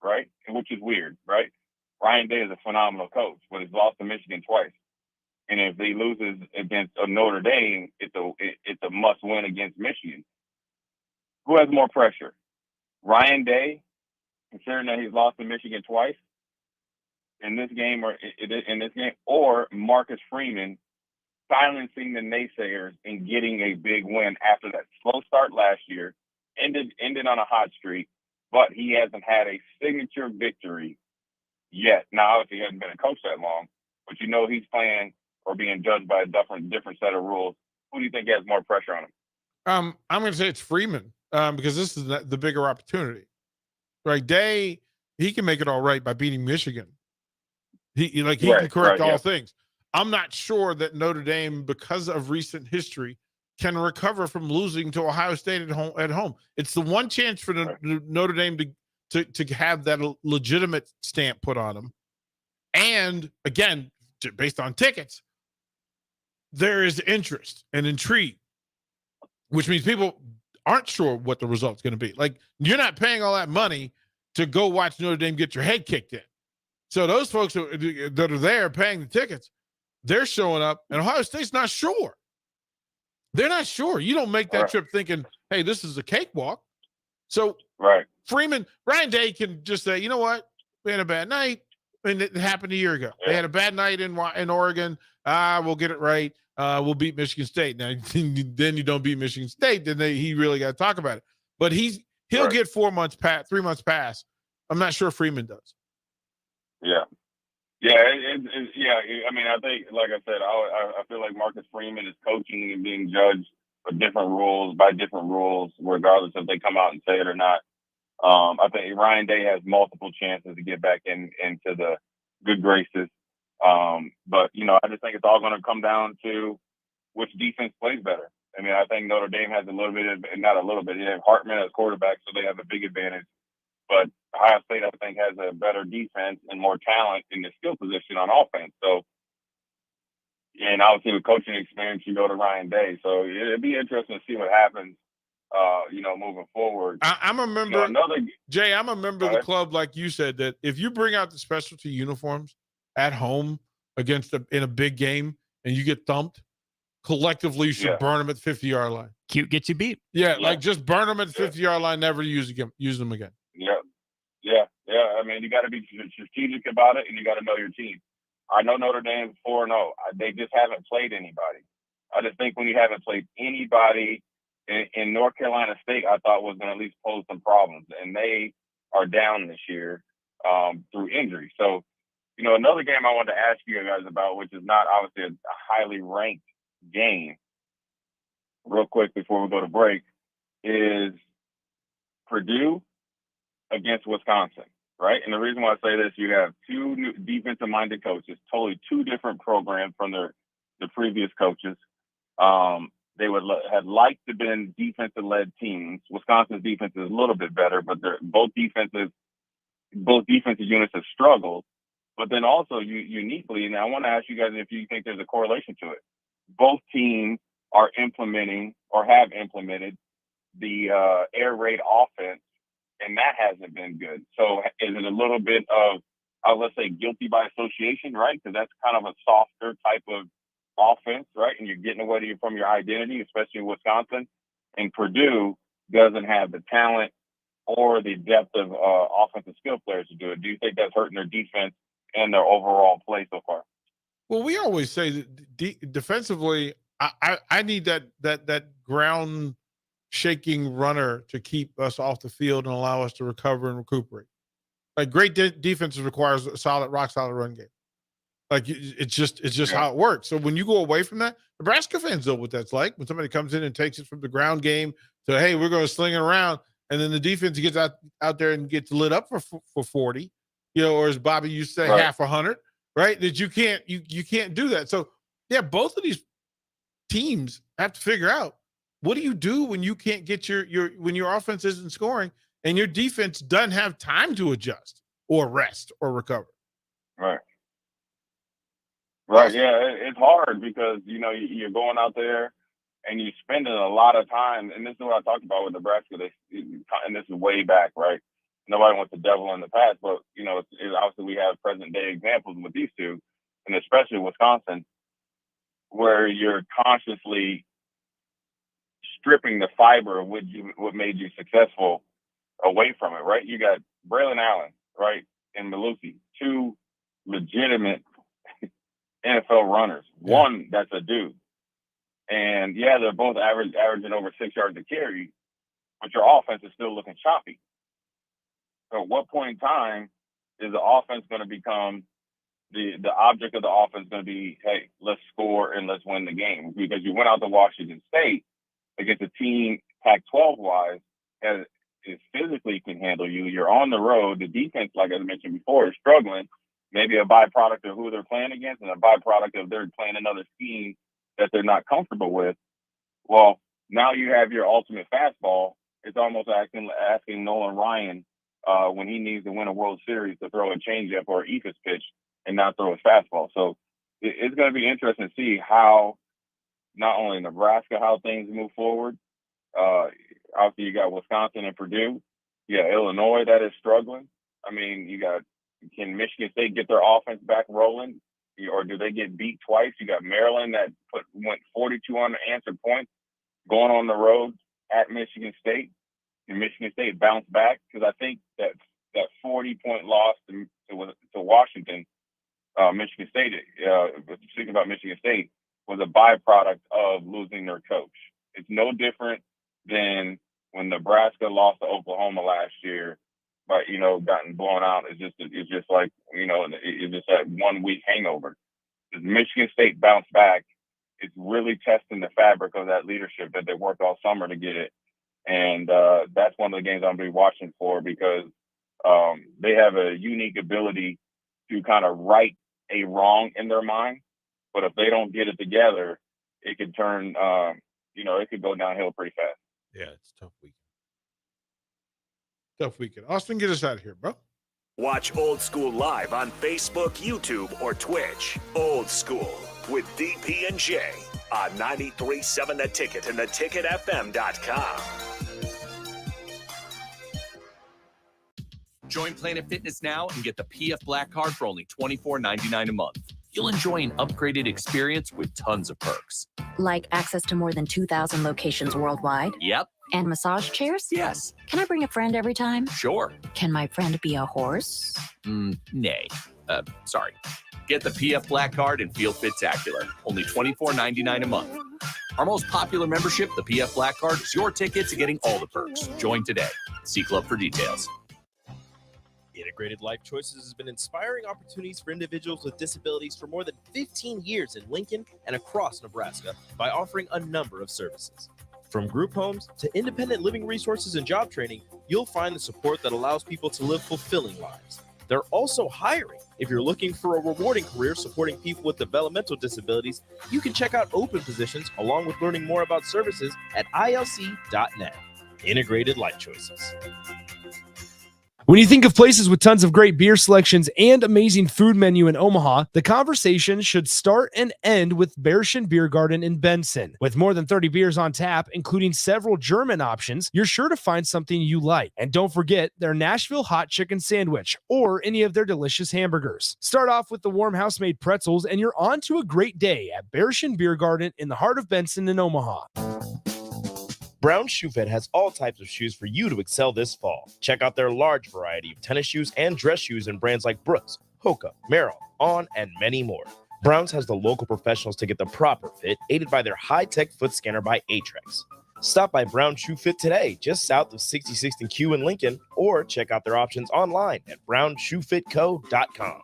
right? Which is weird, right? Ryan Day is a phenomenal coach, but he's lost to Michigan twice. And if he loses against Notre Dame, it's a must-win against Michigan. Who has more pressure? Ryan Day, considering that he's lost to Michigan twice in this game, or Marcus Freeman silencing the naysayers and getting a big win after that slow start last year, ended on a hot streak, but he hasn't had a signature victory yet. Now, obviously, he hasn't been a coach that long, but he's playing or being judged by a different set of rules. Who do you think has more pressure on him?
I'm going to say it's Freeman because this is the bigger opportunity. Right, Day, he can make it all right by beating Michigan. He can correct all things. I'm not sure that Notre Dame, because of recent history, can recover from losing to Ohio State at home. It's the one chance for Notre Dame to have that legitimate stamp put on them. And again, based on tickets, there is interest and intrigue, which means people aren't sure what the result's going to be. Like, you're not paying all that money to go watch Notre Dame get your head kicked in. So those folks that are there paying the tickets, they're showing up, and Ohio State's not sure. They're not sure. You don't make that trip thinking, hey, this is a cakewalk. So Ryan Day can just say, you know what? We had a bad night. And it happened a year ago. They had a bad night in Oregon. We'll get it right. We'll beat Michigan State. Now, then you don't beat Michigan State, then he really got to talk about it. But he'll get 3 months pass. I'm not sure Freeman does.
Yeah. Yeah, I mean, I think, like I said, I feel like Marcus Freeman is coaching and being judged by different rules, regardless if they come out and say it or not. I think Ryan Day has multiple chances to get back into the good graces. But, I just think it's all going to come down to which defense plays better. I mean, I think Notre Dame has they have Hartman as quarterback, so they have a big advantage. But Ohio State, I think, has a better defense and more talent in the skill position on offense. So, and obviously with coaching experience, you go to Ryan Day. So it'd be interesting to see what happens, moving forward.
I'm a member, Jay, I'm a member of the club, like you said, that if you bring out the specialty uniforms at home in a big game and you get thumped, collectively you should burn them at the 50-yard line.
Cute gets you beat.
Yeah, like just burn them at the 50-yard line, never use them again.
Yeah. I mean, you got to be strategic about it, and you got to know your team. I know Notre Dame's 4-0. They just haven't played anybody. I just think when you haven't played anybody in North Carolina State, I thought was going to at least pose some problems, and they are down this year through injury. So, another game I wanted to ask you guys about, which is not obviously a highly ranked game, real quick before we go to break, is Purdue against Wisconsin, right? And the reason why I say this, you have two new defensive-minded coaches, totally two different programs from the previous coaches. They had liked to have been defensive-led teams. Wisconsin's defense is a little bit better, but both defensive units have struggled. But then also uniquely, and I want to ask you guys if you think there's a correlation to it. Both teams are implementing or have implemented the air raid offense, and that hasn't been good. So is it a little bit of, let's say, guilty by association, right? Because that's kind of a softer type of offense, right? And you're getting away from your identity, especially in Wisconsin. And Purdue doesn't have the talent or the depth of offensive skill players to do it. Do you think that's hurting their defense and their overall play so far?
Well, we always say that defensively, I need that ground shaking runner to keep us off the field and allow us to recover and recuperate. Like great defense requires a rock solid run game. Like it's just how it works. So when you go away from that, Nebraska fans know what that's like. When somebody comes in and takes it from the ground game to, hey, we're going to sling it around, and then the defense gets out there and gets lit up for 40, or as Bobby used to say, half 100, right? That you can't do that. So yeah, both of these teams have to figure out, what do you do when you can't get when your offense isn't scoring and your defense doesn't have time to adjust or rest or recover?
Right. Yeah, it's hard because, you're going out there and you're spending a lot of time. And this is what I talked about with Nebraska. And this is way back, right? Nobody wants the devil in the past, but, obviously we have present day examples with these two, and especially Wisconsin, where you're consciously stripping the fiber of what made you successful away from it, right? You got Braylon Allen, right, and Malusi, two legitimate NFL runners. One that's a dude. And, yeah, they're both averaging over 6 yards a carry, but your offense is still looking choppy. So at what point in time is the offense going to become the object of the offense going to be, hey, let's score and let's win the game? Because you went out to Washington State against a team Pac-12 wise that is physically can handle you. You're on the road. The defense, like I mentioned before, is struggling. Maybe a byproduct of who they're playing against and a byproduct of they're playing another scheme that they're not comfortable with. Well, now you have your ultimate fastball. It's almost asking Nolan Ryan when he needs to win a World Series to throw a changeup or an eephus pitch and not throw a fastball. So it's going to be interesting to see how not only Nebraska, how things move forward. Obviously, you got Wisconsin and Purdue. You got Illinois that is struggling. I mean, can Michigan State get their offense back rolling, or do they get beat twice? You got Maryland that went 42 unanswered points going on the road at Michigan State. And Michigan State bounced back? Because I think that 40-point loss to Washington, Michigan State, speaking about Michigan State, was a byproduct of losing their coach. It's no different than when Nebraska lost to Oklahoma last year, but gotten blown out. It's just like it's just that 1 week hangover. As Michigan State bounced back, it's really testing the fabric of that leadership that they worked all summer to get it. And that's one of the games I'm going to be watching for, because they have a unique ability to kind of right a wrong in their mind. But if they don't get it together, it could turn, it could go downhill pretty fast.
Yeah, it's a tough weekend. Tough weekend. Austin, get us out of here, bro.
Watch Old School live on Facebook, YouTube, or Twitch. Old School with DP and J on 93.7 The Ticket and theticketfm.com.
Join Planet Fitness now and get the PF Black Card for only $24.99 a month. you'll enjoy an upgraded experience with tons of perks.
Like access to more than 2,000 locations worldwide?
Yep.
And massage chairs?
Yes.
Can I bring a friend every time?
Sure.
Can my friend be a horse?
Nay. Sorry. Get the PF Black Card and feel fit-tacular. Only $24.99 a month. Our most popular membership, the PF Black Card, is your ticket to getting all the perks. Join today. See Club for details.
Integrated Life Choices has been inspiring opportunities for individuals with disabilities for more than 15 years in Lincoln and across Nebraska by offering a number of services. From group homes to independent living resources and job training, you'll find the support that allows people to live fulfilling lives. They're also hiring. If you're looking for a rewarding career supporting people with developmental disabilities, you can check out open positions along with learning more about services at ilc.net. Integrated Life Choices.
When you think of places with tons of great beer selections and amazing food menu in Omaha, the conversation should start and end with Bearschen Beer Garden in Benson. With more than 30 beers on tap, including several German options, you're sure to find something you like. And don't forget their Nashville hot chicken sandwich or any of their delicious hamburgers. Start off with the warm house-made pretzels and you're on to a great day at Bearschen Beer Garden in the heart of Benson in Omaha.
Brown Shoe Fit has all types of shoes for you to excel this fall. Check out their large variety of tennis shoes and dress shoes in brands like Brooks, Hoka, Merrell, On, and many more. Browns has the local professionals to get the proper fit, aided by their high-tech foot scanner by Atrex. Stop by Brown Shoe Fit today, just south of 66th and Q in Lincoln, or check out their options online at brownshoefitco.com.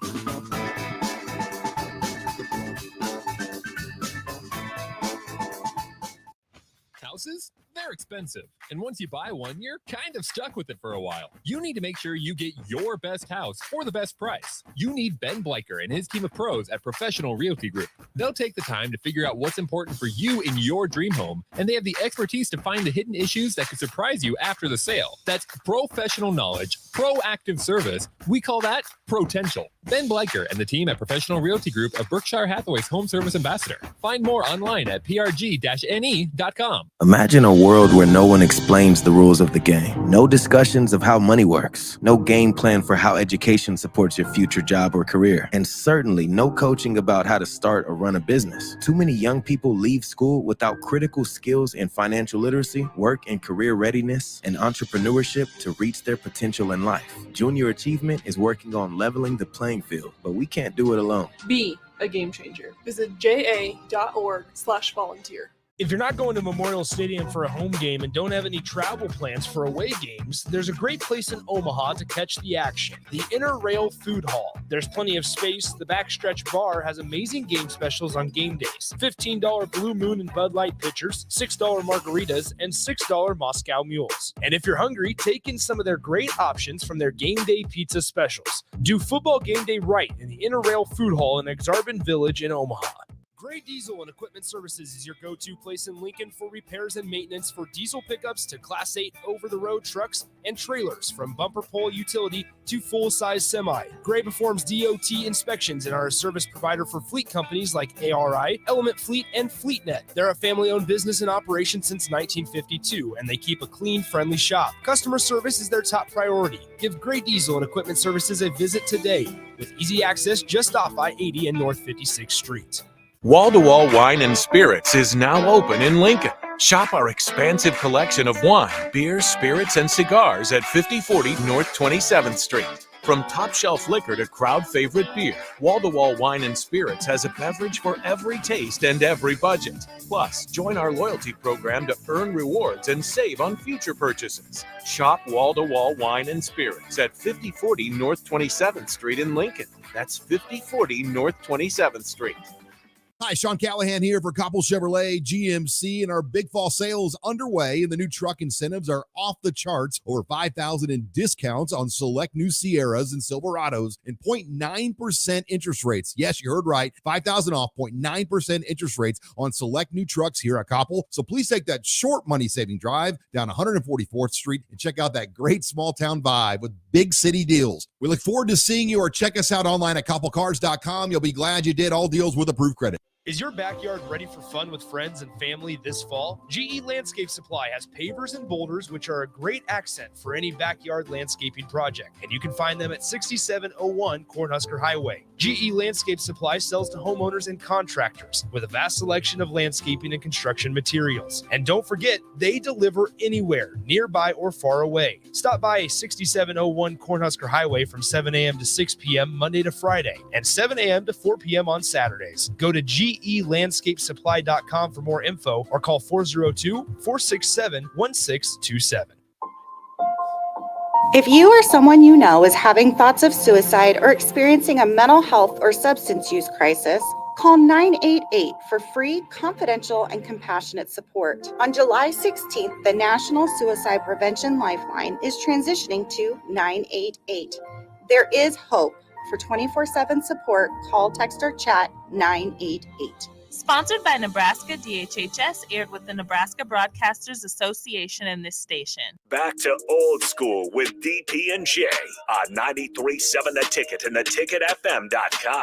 Houses? They're expensive. And once you buy one, you're kind of stuck with it for a while. You need to make sure you get your best house for the best price. You need Ben Bleicher and his team of pros at Professional Realty Group. They'll take the time to figure out what's important for you in your dream home, and they have the expertise to find the hidden issues that could surprise you after the sale. That's professional knowledge, proactive service. We call that potential. Ben Bleicher and the team at Professional Realty Group of Berkshire Hathaway's Home Service Ambassador. Find more online at prg-ne.com.
Imagine a world where no one explains the rules of the game. No discussions of how money works. No game plan for how education supports your future job or career. And certainly no coaching about how to start or run a business. Too many young people leave school without critical skills in financial literacy, work and career readiness, and entrepreneurship to reach their potential in life. Junior Achievement is working on leveling the playing field, but we can't do it alone.
Be a game changer. Visit ja.org/volunteer.
If you're not going to Memorial Stadium for a home game and don't have any travel plans for away games, there's a great place in Omaha to catch the action, the Inner Rail Food Hall. There's plenty of space. The Backstretch Bar has amazing game specials on game days. $15 Blue Moon and Bud Light pitchers, $6 margaritas, and $6 Moscow mules. And if you're hungry, take in some of their great options from their game day pizza specials. Do football game day right in the Inner Rail Food Hall in Exarban Village in Omaha. Gray Diesel and Equipment Services is your go-to place in Lincoln for repairs and maintenance for diesel pickups to Class 8 over-the-road trucks and trailers, from bumper pole utility to full-size semi. Gray performs DOT inspections and are a service provider for fleet companies like ARI, Element Fleet, and FleetNet. They're a family-owned business in operation since 1952, and they keep a clean, friendly shop. Customer service is their top priority. Give Gray Diesel and Equipment Services a visit today with easy access just off I-80 and North 56th Street.
Wall-to-Wall Wine and Spirits is now open in Lincoln. Shop our expansive collection of wine, beer, spirits, and cigars at 5040 North 27th Street. From top-shelf liquor to crowd-favorite beer, Wall-to-Wall Wine and Spirits has a beverage for every taste and every budget. Plus, join our loyalty program to earn rewards and save on future purchases. Shop Wall-to-Wall Wine and Spirits at 5040 North 27th Street in Lincoln. That's 5040 North 27th Street.
Hi, Sean Callahan here for Koppel Chevrolet GMC, and our big fall sales underway, and the new truck incentives are off the charts. Over $5,000 in discounts on select new Sierras and Silverados, and 0.9% interest rates. Yes, you heard right. $5,000 off, 0.9% interest rates on select new trucks here at Koppel. So please take that short money-saving drive down 144th Street and check out that great small-town vibe with big city deals. We look forward to seeing you, or check us out online at koppelcars.com. You'll be glad you did. All deals with approved credit.
Is your backyard ready for fun with friends and family this fall? GE Landscape Supply has pavers and boulders, which are a great accent for any backyard landscaping project. And you can find them at 6701 Cornhusker Highway. GE Landscape Supply sells to homeowners and contractors with a vast selection of landscaping and construction materials. And don't forget, they deliver anywhere, nearby or far away. Stop by 6701 Cornhusker Highway from 7 a.m. to 6 p.m. Monday to Friday and 7 a.m. to 4 p.m. on Saturdays. Go to GELandscapesupply.com for more info or call 402-467-1627.
If you or someone you know is having thoughts of suicide or experiencing a mental health or substance use crisis, call 988 for free, confidential, and compassionate support. On July 16th, the National Suicide Prevention Lifeline is transitioning to 988. There is hope. For 24/7 support, call, text, or chat 988.
Sponsored by Nebraska DHHS, aired with the Nebraska Broadcasters Association and this station.
Back to old school with DP and J on 93.7 The Ticket and theticketfm.com.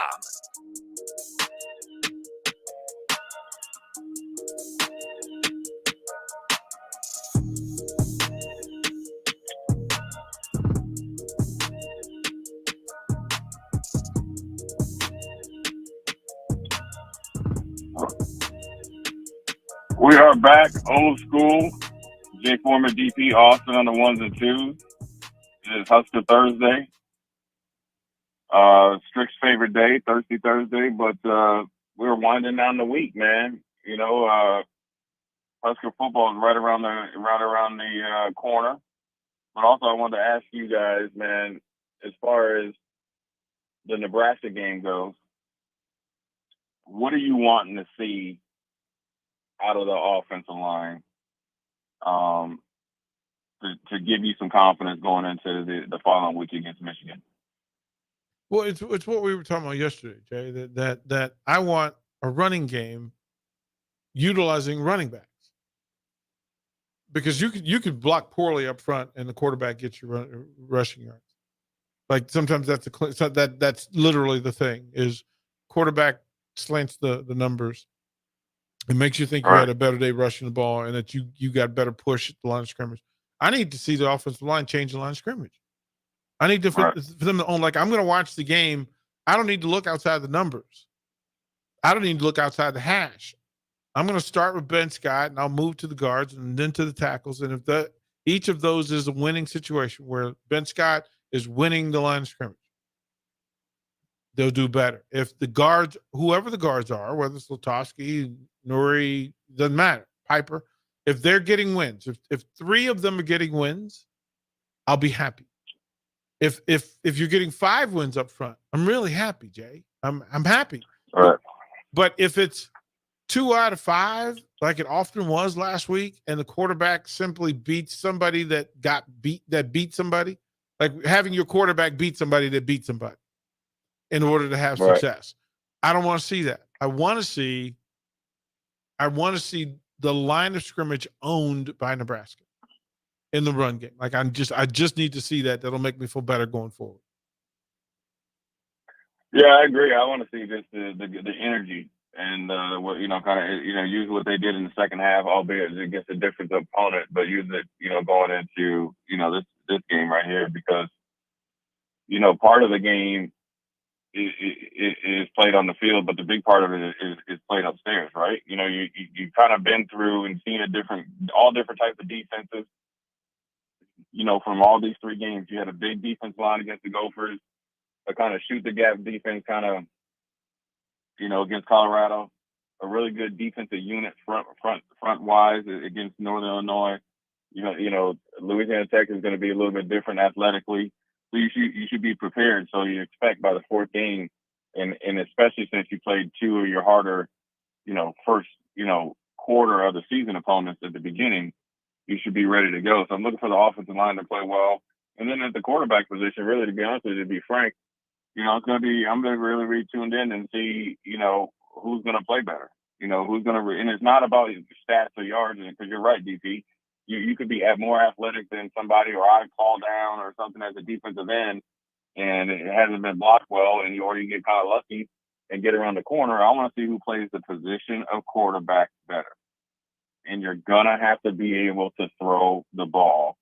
We are back, old school. Jay Foreman, DP, Austin on the ones and twos. It is Husker Thursday. Strick's favorite day, Thirsty Thursday, but we're winding down the week, man. You know, Husker football is right around the corner. But also, I wanted to ask you guys, man, as far as the Nebraska game goes, what are you wanting to see out of the offensive line to give you some confidence going into the following week against Michigan?
Well, it's what we were talking about yesterday, Jay. That I want a running game utilizing running backs, because you could block poorly up front and the quarterback gets your rushing yards. Like sometimes that's that's literally the thing is quarterback slants the numbers. It makes you think you had a better day rushing the ball and that you got better push at the line of scrimmage. I need to see the offensive line change the line of scrimmage. I need for them to own, like, I'm going to watch the game. I don't need to look outside the numbers. I don't need to look outside the hash. I'm going to start with Ben Scott, and I'll move to the guards and then to the tackles. And if each of those is a winning situation where Ben Scott is winning the line of scrimmage, they'll do better. If the guards, whoever the guards are, whether it's Latowski, Nuri, doesn't matter, Piper, if they're getting wins, if three of them are getting wins, I'll be happy. If you're getting 5 wins up front, I'm really happy, Jay. I'm happy.
All right.
But if it's 2 out of 5, like it often was last week, and the quarterback simply beats somebody that beat somebody, like having your quarterback beat somebody that beat somebody in order to have success. I don't want to see that. I want to see the line of scrimmage owned by Nebraska in the run game. Like I just need to see that. That'll make me feel better going forward.
Yeah, I agree. I want to see just the energy and what use what they did in the second half, albeit against a different opponent, but use it going into this game right here, because part of the game is played on the field, but the big part of it is played upstairs, right? You kind of been through and seen all different types of defenses. From all these 3 games, you had a big defense line against the Gophers, a kind of shoot the gap defense, kind of, against Colorado, a really good defensive unit front wise against Northern Illinois. Louisiana Tech is going to be a little bit different athletically. So you should be prepared. So you expect by the 4th game, and especially since you played 2 of your harder, first, quarter of the season opponents at the beginning, you should be ready to go. So I'm looking for the offensive line to play well. And then at the quarterback position, really, to be honest with you, to be frank, I'm going to really be tuned in and see, who's going to play better, who's going to, and it's not about stats or yards, because you're right, DP. You could be more athletic than somebody, or I fall down or something as a defensive end, and it hasn't been blocked well, or you get kind of lucky, and get around the corner. I want to see who plays the position of quarterback better. And you're going to have to be able to throw the ball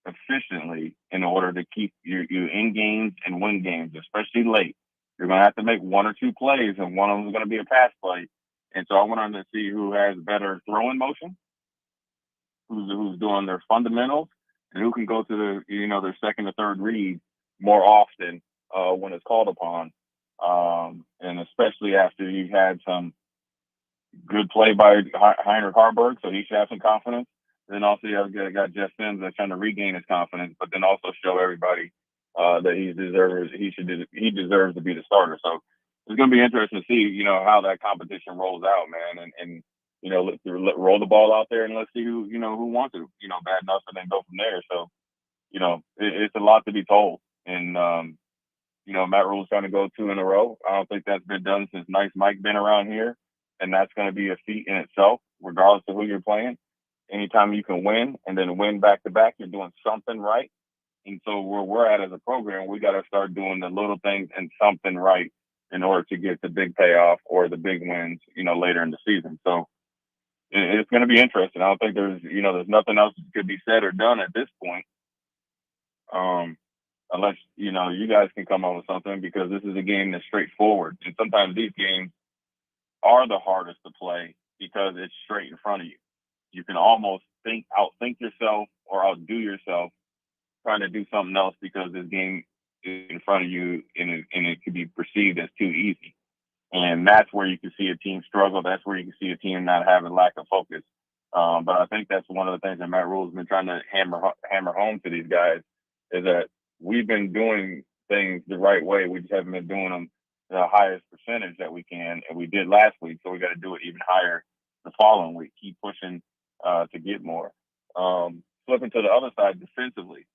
efficiently in order to keep you in games and win games, especially late. You're going to have to make one or two plays, and one of them is going to be a pass play. And so I want to see who has better throwing motion, who's doing their fundamentals, and who can go to their second or third read more often when it's called upon. And especially after you've had some good play by Heinrich Harburg, so he should have some confidence. Then also you have got Jeff Sims that's trying to regain his confidence, but then also show everybody that he deserves to be the starter. So it's going to be interesting to see, how that competition rolls out, man, and let's roll the ball out there and let's see who wants to, bad enough and then go from there. So, it's a lot to be told. And, Matt Rule's trying to go 2 in a row. I don't think that's been done since Nice Mike been around here. And that's going to be a feat in itself, regardless of who you're playing. Anytime you can win and then win back to back, you're doing something right. And so where we're at as a program, we got to start doing the little things and something right in order to get the big payoff or the big wins, later in the season. So it's going to be interesting. I don't think there's nothing else that could be said or done at this point. Unless, you guys can come up with something, because this is a game that's straightforward. And sometimes these games are the hardest to play because it's straight in front of you. You can almost outthink yourself or outdo yourself trying to do something else because this game is in front of you and it could be perceived as too easy. And that's where you can see a team struggle. That's where you can see a team not having lack of focus. But I think that's one of the things that Matt Rule's been trying to hammer home to these guys, is that we've been doing things the right way. We just haven't been doing them the highest percentage that we can, and we did last week. So we got to do it even higher the following week. Keep pushing to get more. Flipping to the other side defensively,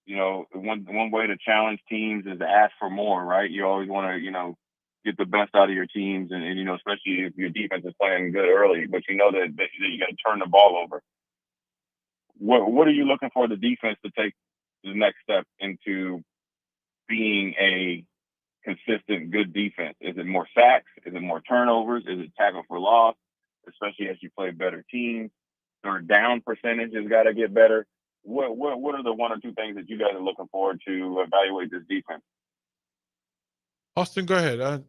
one way to challenge teams is to ask for more, right? You always want to, get the best out of your teams, and especially if your defense is playing good early, but you know that you got to turn the ball over. What are you looking for the defense to take the next step into being a consistent, good defense? Is it more sacks? Is it more turnovers? Is it tackle for loss? Especially as you play better teams, third down percentage has got to get better. What are the one or two things that you guys are looking forward to evaluate this defense?
Austin, go ahead.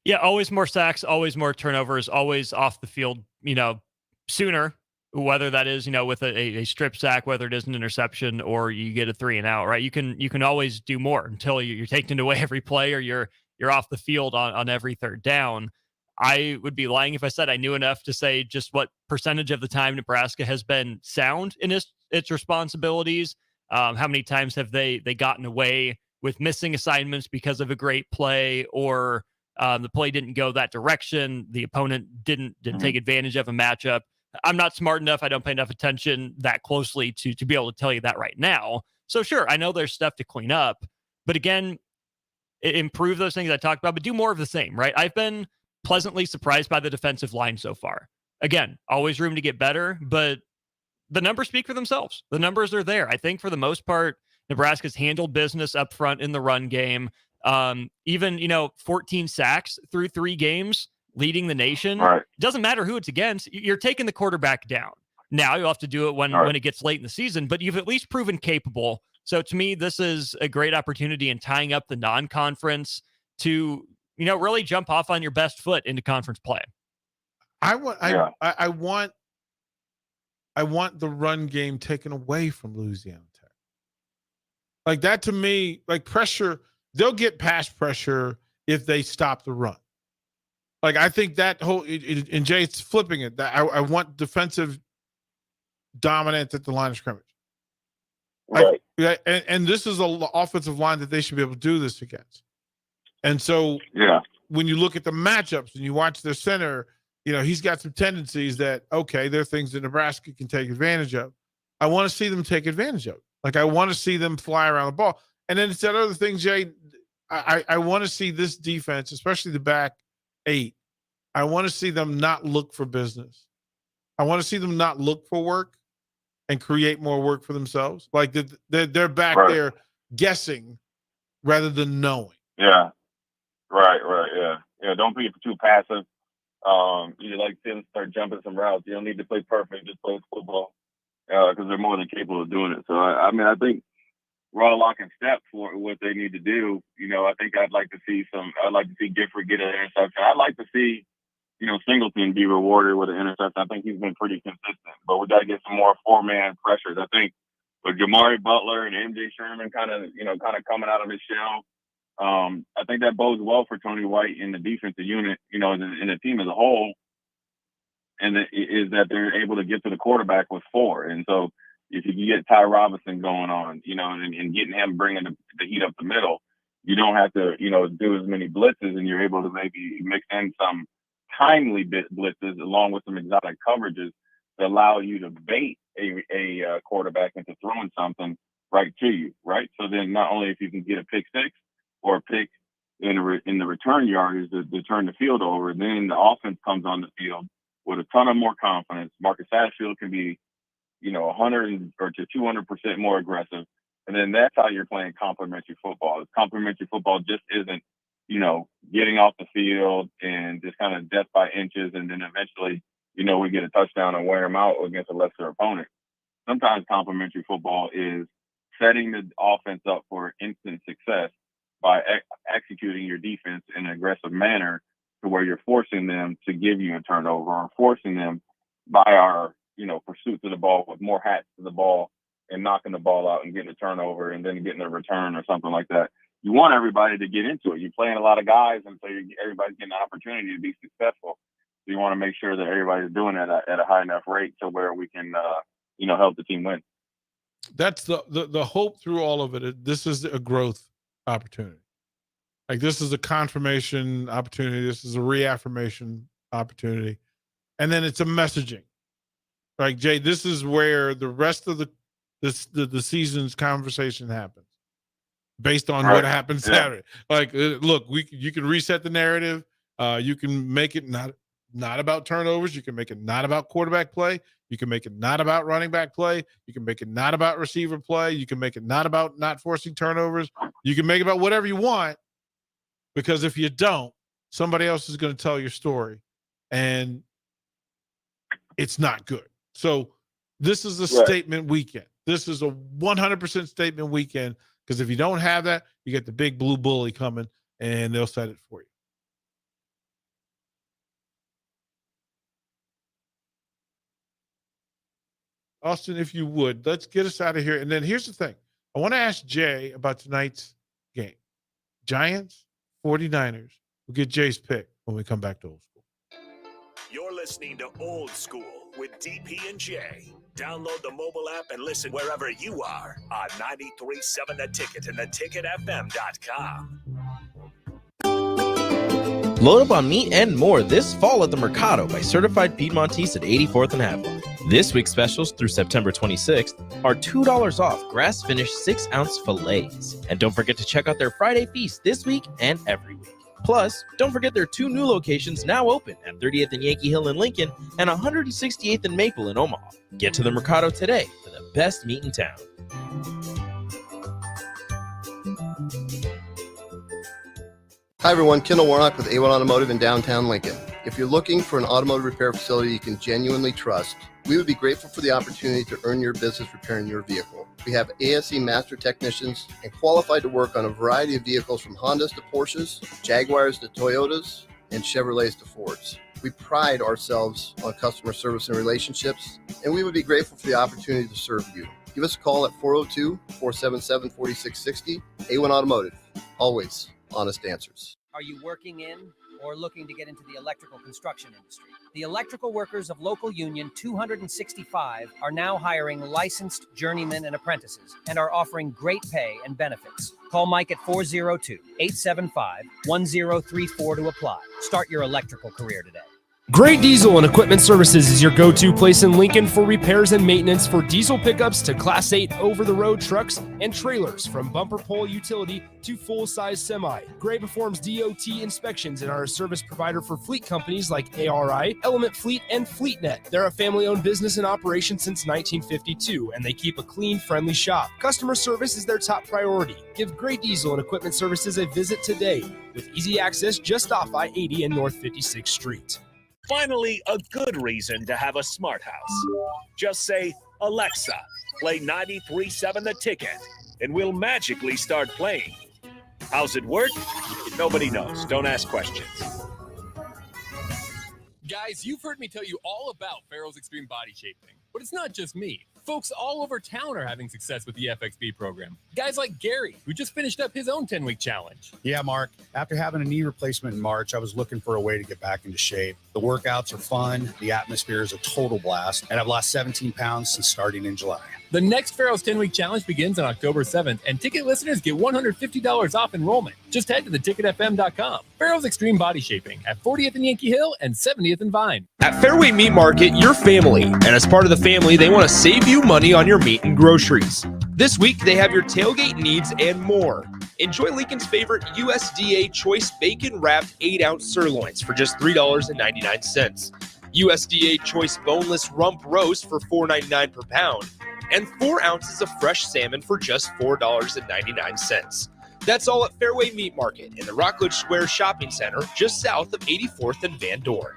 Yeah, always more sacks, always more turnovers, always off the field, sooner, whether that is, with a strip sack, whether it is an interception or you get a 3 and out, right? You can always do more until you're taking away every play or you're off the field on every third down. I would be lying if I said I knew enough to say just what percentage of the time Nebraska has been sound in its responsibilities. How many times have they gotten away with missing assignments because of a great play, or the play didn't go that direction, the opponent didn't take advantage of a matchup? I'm not smart enough. I don't pay enough attention that closely to be able to tell you that right now. So sure, I know there's stuff to clean up, but again, improve those things I talked about, but do more of the same, right? I've been pleasantly surprised by the defensive line so far. Again, always room to get better, but the numbers speak for themselves. The numbers are there. I think for the most part, Nebraska's handled business up front in the run game. Even 14 sacks through 3 games, leading the nation.
Right.
It doesn't matter who it's against. You're taking the quarterback down. Now you'll have to do it when it gets late in the season, but you've at least proven capable. So to me, this is a great opportunity in tying up the non-conference to, really jump off on your best foot into conference play.
I want the run game taken away from Louisiana Tech. Like that to me, like pressure, they'll get past pressure if they stop the run. Like I think that whole and Jay's flipping it. That I want defensive dominance at the line of scrimmage.
Right.
And this is an offensive line that they should be able to do this against. And so when you look at the matchups and you watch their center, he's got some tendencies that, okay, there are things that Nebraska can take advantage of. I want to see them take advantage of it. Like I want to see them fly around the ball. And then it's that other thing, Jay, I want to see this defense, especially the back 8. I want to see them not look for business. I want to see them not look for work and create more work for themselves. Like they're back there guessing rather than knowing.
Yeah. Right. don't be too passive. You like to see them start jumping some routes. You don't need to play perfect, just play football because they're more than capable of doing it. So, I think we're all lock in step for what they need to do. I think I'd like to see Gifford get an interception. I'd like to see, Singleton be rewarded with an interception. I think he's been pretty consistent, but we got to get some more 4-man pressures. I think with Jamari Butler and MJ Sherman kind of coming out of his shell, I think that bodes well for Tony White in the defensive unit, in the team as a whole, and is that they're able to get to the quarterback with 4. And so if you can get Ty Robinson going on, and getting him bringing the heat up the middle, you don't have to, do as many blitzes, and you're able to maybe mix in some timely blitzes along with some exotic coverages that allow you to bait a quarterback into throwing something right to you, right? So then not only if you can get a pick six or a pick in the return yardage to turn the field over, then the offense comes on the field with a ton of more confidence. Marcus Satterfield can be, 100 or to 200% more aggressive. And then that's how you're playing complementary football. Complementary football just isn't, getting off the field and just kind of death by inches. And then eventually, we get a touchdown and wear them out against a lesser opponent. Sometimes complementary football is setting the offense up for instant success by executing your defense in an aggressive manner to where you're forcing them to give you a turnover or forcing them by our, pursuit to the ball with more hats to the ball and knocking the ball out and getting a turnover and then getting a return or something like that. You want everybody to get into it. You're playing a lot of guys, and so everybody's getting an opportunity to be successful. So you want to make sure that everybody's doing it at a high enough rate to where we can, help the team win.
That's the hope through all of it. This is a growth opportunity. Like, this is a confirmation opportunity. This is a reaffirmation opportunity. And then it's a messaging. Like, Jay, this is where the rest of the season's conversation happens based on what happens Saturday. Like, look, you can reset the narrative. You can make it not about turnovers. You can make it not about quarterback play. You can make it not about running back play. You can make it not about receiver play. You can make it not about not forcing turnovers. You can make it about whatever you want, because if you don't, somebody else is going to tell your story, and it's not good. So this is a statement weekend. This is a 100% statement weekend, because if you don't have that, you get the big blue bully coming, and they'll set it for you. Austin, if you would, let's get us out of here. And then here's the thing. I want to ask Jay about tonight's game. Giants, 49ers. We'll get Jay's pick when we come back to Old School.
You're listening to Old School with DP and J. Download the mobile app and listen wherever you are on 93.7 The Ticket and theticketfm.com.
Load up on meat and more this fall at the Mercado by Certified Piedmontese at 84th and Havelock. This week's specials through September 26th are $2 off grass-finished 6-ounce fillets. And don't forget to check out their Friday feast this week and every week. Plus, don't forget their 2 new locations now open at 30th and Yankee Hill in Lincoln and 168th and Maple in Omaha. Get to the Mercado today for the best meat in town.
Hi everyone, Kendall Warnock with A1 Automotive in downtown Lincoln. If you're looking for an automotive repair facility you can genuinely trust, we would be grateful for the opportunity to earn your business repairing your vehicle. We have ASE master technicians and qualified to work on a variety of vehicles from Hondas to Porsches, Jaguars to Toyotas, and Chevrolets to Fords. We pride ourselves on customer service and relationships, and we would be grateful for the opportunity to serve you. Give us a call at 402-477-4660. A1 Automotive, always honest answers.
Are you working in or looking to get into the electrical construction industry? The electrical workers of Local Union 265 are now hiring licensed journeymen and apprentices and are offering great pay and benefits. Call Mike at 402-875-1034 to apply. Start your electrical career today.
Great Diesel and Equipment Services is your go-to place in Lincoln for repairs and maintenance for diesel pickups to Class 8 over-the-road trucks and trailers, from bumper pole utility to full-size semi. Gray performs DOT inspections and are a service provider for fleet companies like ARI, Element Fleet, and FleetNet. They're a family-owned business in operation since 1952, and they keep a clean, friendly shop. Customer service is their top priority. Give Great Diesel and Equipment Services a visit today, with easy access just off I-80 and North 56th Street.
Finally, a good reason to have a smart house. Just say, Alexa, play 93.7 The Ticket, and we'll magically start playing. How's it work? Nobody knows. Don't ask questions.
Guys, you've heard me tell you all about Farrell's Extreme Body Shaping, but it's not just me. Folks all over town are having success with the FXB program. Guys like Gary, who just finished up his own 10-week challenge.
Yeah, Mark. After having a knee replacement in March, I was looking for a way to get back into shape. The workouts are fun, the atmosphere is a total blast, and I've lost 17 pounds since starting in July.
The next Farrell's 10-week challenge begins on October 7th, and ticket listeners get $150 off enrollment. Just head to theticketfm.com. Farrell's Extreme Body Shaping at 40th and Yankee Hill and 70th and Vine.
At Fairway Meat Market, you're family, and as part of the family, they want to save you money on your meat and groceries. This week, they have your tailgate needs and more. Enjoy Lincoln's favorite USDA Choice Bacon Wrapped 8-ounce sirloins for just $3.99. USDA Choice Boneless Rump Roast for $4.99 per pound. And 4 ounces of fresh salmon for just $4.99. That's all at Fairway Meat Market in the Rockledge Square Shopping Center, just south of 84th and Van Dorn.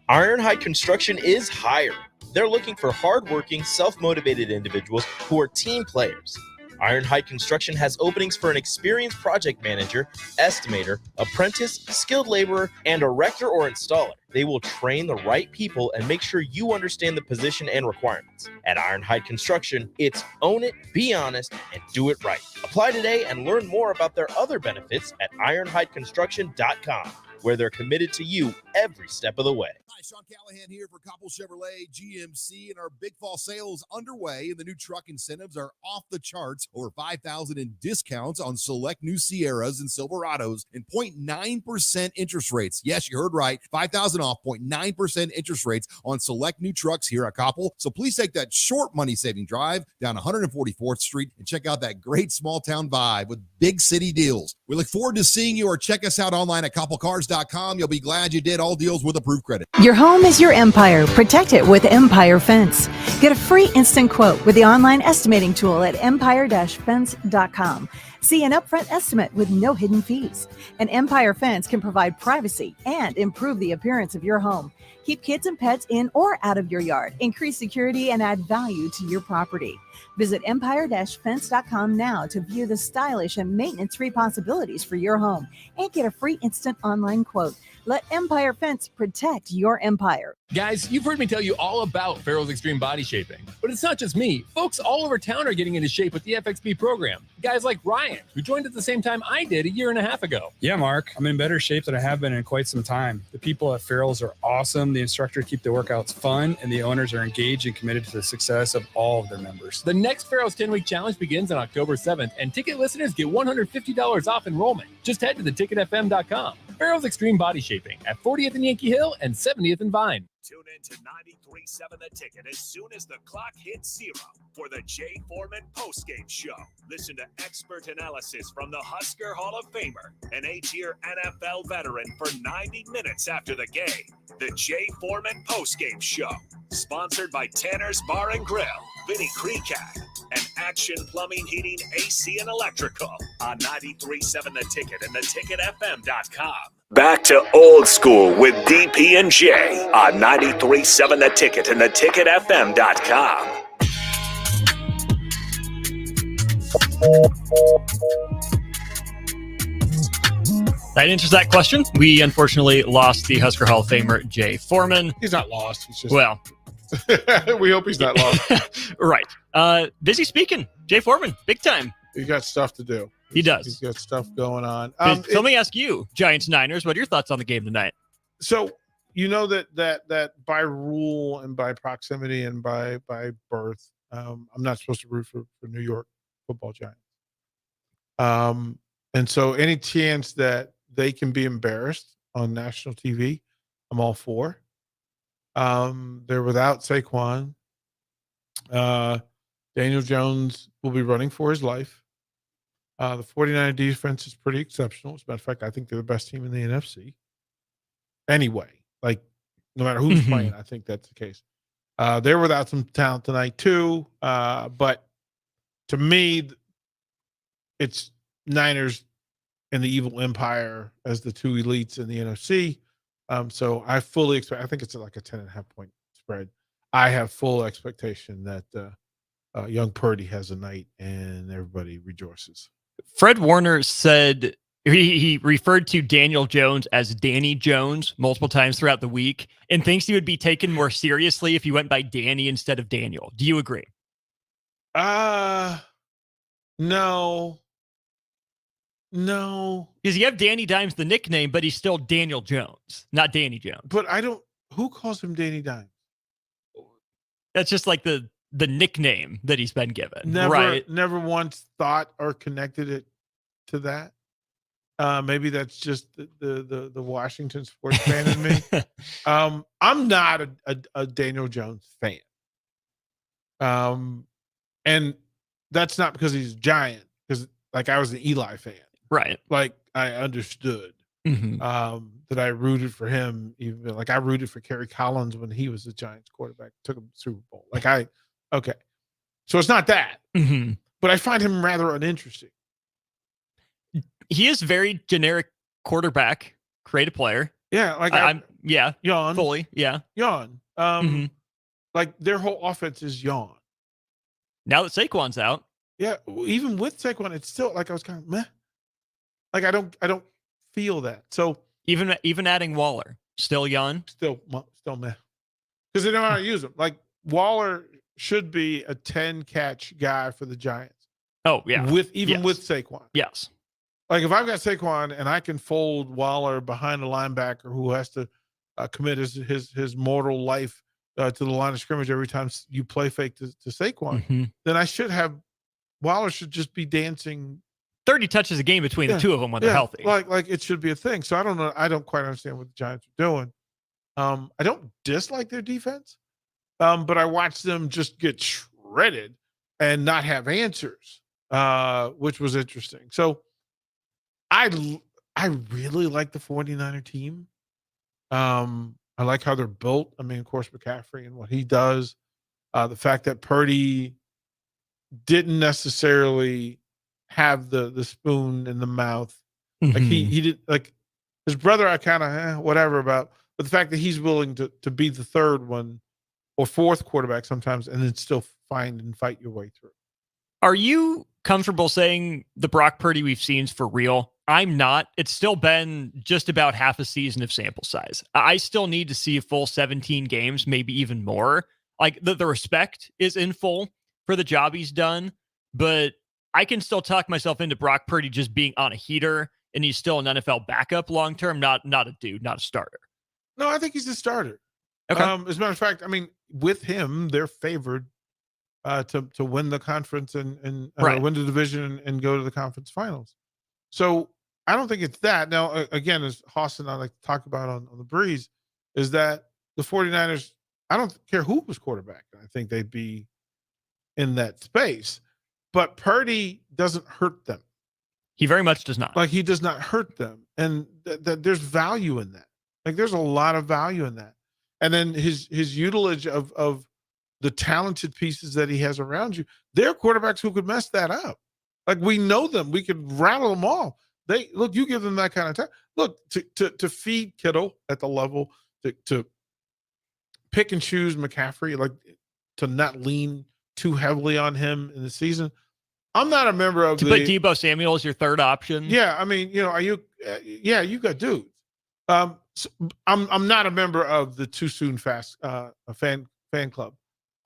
Ironhide Construction is hiring. They're looking for hardworking, self-motivated individuals who are team players. Ironhide Construction has openings for an experienced project manager, estimator, apprentice, skilled laborer, and erector or installer. They will train the right people and make sure you understand the position and requirements. At Ironhide Construction, it's own it, be honest, and do it right. Apply today and learn more about their other benefits at ironhideconstruction.com, where they're committed to you every step of the way.
Hi, Sean Callahan here for Couple Chevrolet GMC, and our big fall sales underway, and the new truck incentives are off the charts. Over $5,000 in discounts on select new Sierras and Silverados, and 0.9% interest rates. Yes, you heard right. $5,000 off, 0.9% interest rates on select new trucks here at Koppel. So please take that short money-saving drive down 144th Street and check out that great small-town vibe with big city deals. We look forward to seeing you, or check us out online at koppelcars.com. You'll be glad you did. All deals with approved credit.
Your home is your empire. Protect it with Empire Fence. Get a free instant quote with the online estimating tool at empire-fence.com. See an upfront estimate with no hidden fees. An Empire Fence can provide privacy and improve the appearance of your home. Keep kids and pets in or out of your yard. Increase security and add value to your property. Visit empire-fence.com now to view the stylish and maintenance-free possibilities for your home and get a free instant online quote. Let Empire Fence protect your empire.
Guys, you've heard me tell you all about Farrell's Extreme Body Shaping, but it's not just me. Folks all over town are getting into shape with the FXB program. Guys like Ryan, who joined at the same time I did a year and a half ago.
Yeah, Mark, I'm in better shape than I have been in quite some time. The people at Farrell's are awesome. The instructors keep the workouts fun, and the owners are engaged and committed to the success of all of their members.
The next Farrell's 10-week challenge begins on October 7th, and ticket listeners get $150 off enrollment. Just head to theticketfm.com. Farrell's Extreme Body Shaping at 40th and Yankee Hill and 70th and Vine.
Tune in to 93.7 The Ticket as soon as the clock hits 0 for the Jay Foreman postgame show. Listen to expert analysis from the Husker Hall of Famer, an 8-year NFL veteran, for 90 minutes after the game. The Jay Foreman postgame show, sponsored by Tanner's Bar and Grill, Vinny Kreekak, and Action Plumbing, Heating, AC, and Electrical on 93.7 The Ticket and theticketfm.com. Back to old school with DP and J on 93.7 The Ticket and theticketfm.com.
That answers that question. We unfortunately lost the Husker Hall of Famer Jay Foreman.
He's not lost. He's just
well.
We hope he's not lost.
Right. Busy speaking. Jay Foreman, big time.
He's got stuff to do.
He does.
He's got stuff going on.
So let me ask you, Giants Niners, what are your thoughts on the game tonight?
So you know that by rule and by proximity and by birth, I'm not supposed to root for New York Football Giants. And so any chance that they can be embarrassed on national TV, I'm all for. They're without Saquon. Daniel Jones will be running for his life. The 49er defense is pretty exceptional. As a matter of fact, I think they're the best team in the NFC. Anyway, like no matter who's playing, I think that's the case. They're without some talent tonight too. But to me, it's Niners and the evil empire as the two elites in the NFC. So I fully expect, I think it's like a 10.5 point spread. I have full expectation that young Purdy has a night and everybody rejoices.
Fred Warner said he referred to Daniel Jones as Danny Jones multiple times throughout the week and thinks he would be taken more seriously if he went by Danny instead of Daniel. Do you agree?
No.
Because you have Danny Dimes, the nickname, but he's still Daniel Jones, not Danny Jones.
But who calls him Danny Dimes?
That's just like the nickname that he's been given.
Never once thought or connected it to that. Maybe that's just the Washington sports fan in me. I'm not a Daniel Jones fan. And that's not because he's a Giant, because like I was an Eli fan.
Right.
Like I understood that I rooted for him. Even like I rooted for Kerry Collins when he was the Giants quarterback, took him to the Super Bowl. Okay. So it's not that, but I find him rather uninteresting.
He is very generic quarterback, creative player.
Yeah. Like yawn.
Fully. Yeah.
Yawn. Like their whole offense is yawn.
Now that Saquon's out.
Yeah. Even with Saquon, it's still like I was kind of meh. Like I don't feel that. So
even adding Waller, still yawn.
Still meh. Because they don't know how to use him. Like Waller should be a 10 catch guy for the Giants.
Oh yeah.
With Saquon.
Yes.
Like if I've got Saquon and I can fold Waller behind a linebacker who has to commit his mortal life to the line of scrimmage every time you play fake to Saquon, then I should have Waller should just be dancing
30 touches a game between the two of them when they're healthy.
Like it should be a thing. So I don't know. I don't quite understand what the Giants are doing. I don't dislike their defense, but I watched them just get shredded and not have answers, which was interesting. So I really like the 49er team. I like how they're built. I mean, of course, McCaffrey and what he does. The fact that Purdy didn't necessarily have the spoon in the mouth. Like he did, like his brother, I kind of whatever about, but the fact that he's willing to be the third one or fourth quarterback sometimes and then still find and fight your way through.
Are you comfortable saying the Brock Purdy we've seen is for real? I'm not. It's still been just about half a season of sample size. I still need to see a full 17 games, maybe even more. Like the respect is in full for the job he's done, but I can still talk myself into Brock Purdy just being on a heater, and he's still an NFL backup long term, not a dude, not a starter.
No, I think he's a starter.
Okay.
As a matter of fact, I mean, with him, they're favored to win the conference and win the division and go to the conference finals. So I don't think it's that. Now, again, as Haas and I like to talk about on the breeze, is that the 49ers, I don't care who was quarterback. I think they'd be in that space. But Purdy doesn't hurt them.
He very much does not.
Like he does not hurt them. And there's value in that. Like there's a lot of value in that. And then his utilage of the talented pieces that he has around you, they're quarterbacks who could mess that up. Like we know them. We could rattle them all. You give them that kind of time. Look, to feed Kittle at the level, to pick and choose McCaffrey, like to not lean too heavily on him in the season. I'm not a member of
to put Deebo Samuel as your third option.
Yeah, I mean, are you? Yeah, you got dudes. So I'm not a member of the too soon fast fan club.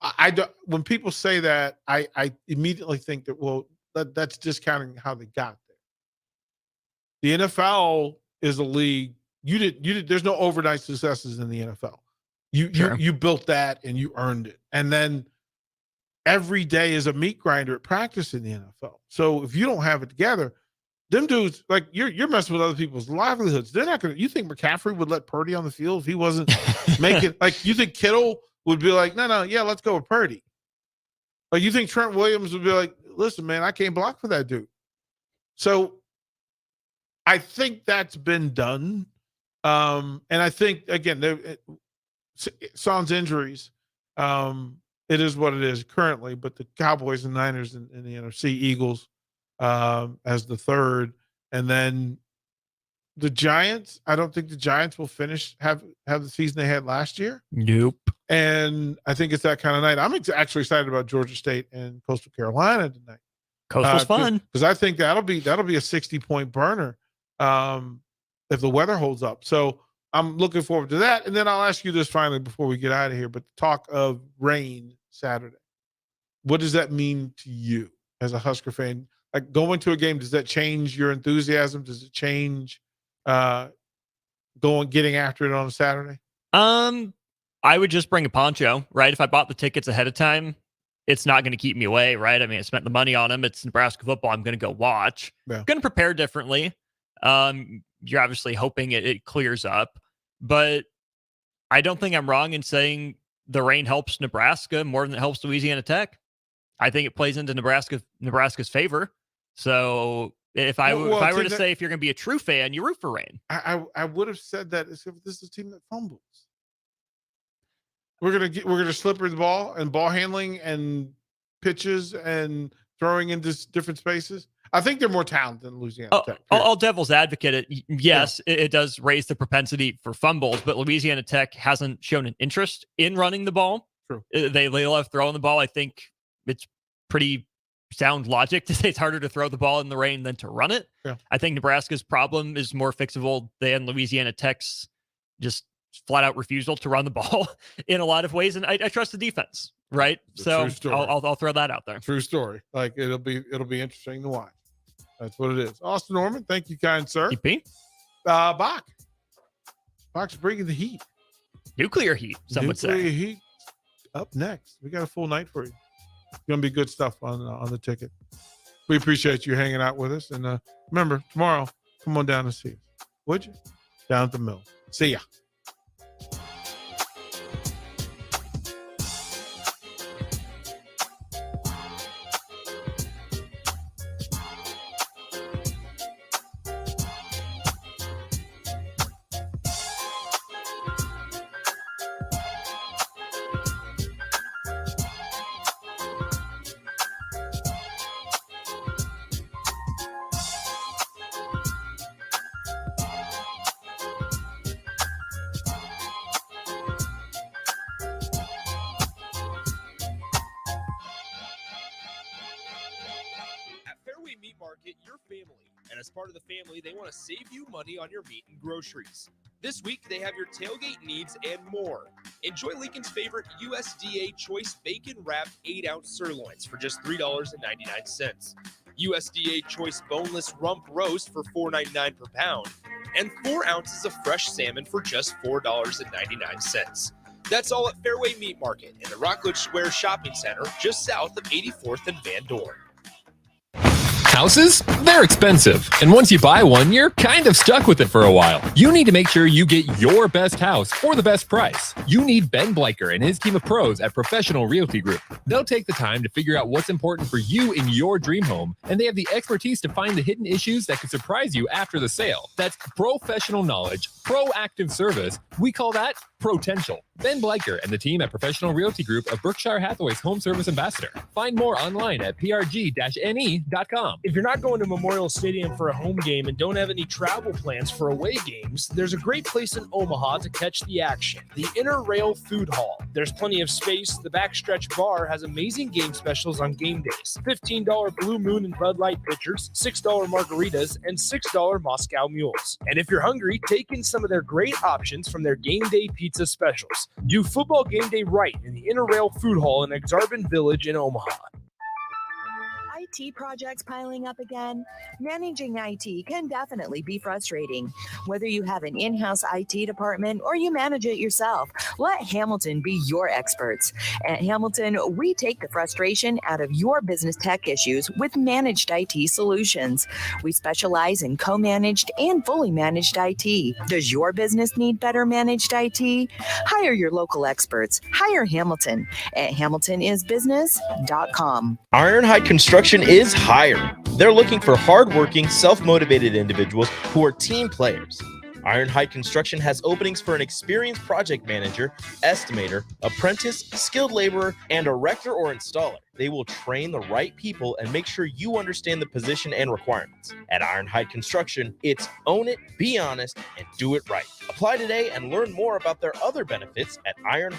I don't. When people say that, I immediately think that that's discounting how they got there. The NFL is a league. You did. There's no overnight successes in the NFL. You built that and you earned it, and then every day is a meat grinder at practice in the NFL. So if you don't have it together, them dudes, like you're messing with other people's livelihoods. They're not gonna. You think McCaffrey would let Purdy on the field if he wasn't making? Like, you think Kittle would be like, no, yeah, let's go with Purdy. Like, you think Trent Williams would be like, listen, man, I can't block for that dude. So I think that's been done. And I think, again, sans injuries, it is what it is currently, but the Cowboys and Niners in the NFC, Eagles as the third, and then the Giants. I don't think the Giants will have the season they had last year.
Nope.
And I think it's that kind of night. I'm actually excited about Georgia State and Coastal Carolina tonight.
Coastal's fun
because I think that'll be a 60-point burner if the weather holds up. So I'm looking forward to that. And then I'll ask you this finally before we get out of here. But talk of rain Saturday, what does that mean to you as a Husker fan? Like, going to a game, does that change your enthusiasm? Does it change getting after it on a Saturday?
I would just bring a poncho, right? If I bought the tickets ahead of time, it's not going to keep me away, right? I mean, I spent the money on them. It's Nebraska football. I'm going to go watch.
Yeah.
I'm going to prepare differently. You're obviously hoping it clears up, but I don't think I'm wrong in saying the rain helps Nebraska more than it helps Louisiana Tech. I think it plays into Nebraska's favor. So if I were to say, if you're going to be a true fan, you root for rain.
I would have said that if this is a team that fumbles. We're gonna slipper the ball and ball handling and pitches and throwing into different spaces. I think they're more talented than Louisiana Tech.
I'll devil's advocate it. Yes, it does raise the propensity for fumbles, but Louisiana Tech hasn't shown an interest in running the ball.
True.
They love throwing the ball. I think it's pretty sound logic to say it's harder to throw the ball in the rain than to run it.
Yeah.
I think Nebraska's problem is more fixable than Louisiana Tech's just flat out refusal to run the ball in a lot of ways. And I trust the defense, right? So I'll throw that out there.
True story. Like, it'll be interesting to watch. That's what it is. Austin Norman, thank you, kind sir.
TP.
Bach's bringing the heat.
Nuclear heat, some would say.
Nuclear heat up next. We got a full night for you. It's going to be good stuff on the ticket. We appreciate you hanging out with us. And remember, tomorrow, come on down and see us. Would you? Down at the mill. See ya.
As part of the family, they want to save you money on your meat and groceries. This week, they have your tailgate needs and more. Enjoy Lincoln's favorite USDA Choice Bacon Wrapped 8-ounce sirloins for just $3.99. USDA Choice Boneless Rump Roast for $4.99 per pound. And 4 ounces of fresh salmon for just $4.99. That's all at Fairway Meat Market in the Rockledge Square Shopping Center, just south of 84th and Van Dorn.
Houses? They're expensive. And once you buy one, you're kind of stuck with it for a while. You need to make sure you get your best house for the best price. You need Ben Bleicher and his team of pros at Professional Realty Group. They'll take the time to figure out what's important for you in your dream home, and they have the expertise to find the hidden issues that could surprise you after the sale. That's professional knowledge, proactive service. We call that potential. Ben Bleicher and the team at Professional Realty Group of Berkshire Hathaway's home service ambassador. Find more online at prg-ne.com.
If you're not going to Memorial Stadium for a home game and don't have any travel plans for away games, there's a great place in Omaha to catch the action, the Inner Rail Food Hall. There's plenty of space. The Backstretch Bar has amazing game specials on game days. $15 Blue Moon and Bud Light pitchers, $6 margaritas, and $6 Moscow Mules. And if you're hungry, take in some of their great options from their game day pizza specials. Do football game day right in the Inner Rail Food Hall in Exarban Village in Omaha.
I
IT projects piling up again? Managing IT can definitely be frustrating. Whether you have an in-house IT department or you manage it yourself, let Hamilton be your experts. At Hamilton, we take the frustration out of your business tech issues with managed IT solutions. We specialize in co-managed and fully managed IT. Does your business need better managed IT? Hire your local experts. Hire Hamilton at hamiltonisbusiness.com.
Ironhide Construction is hiring. They're looking for hardworking, self-motivated individuals who are team players. Ironhide Construction has openings for an experienced project manager, estimator, apprentice, skilled laborer, and erector or installer. They will train the right people and make sure you understand the position and requirements. At Ironhide Construction, it's own it, be honest, and do it right. Apply today and learn more about their other benefits at Ironhide.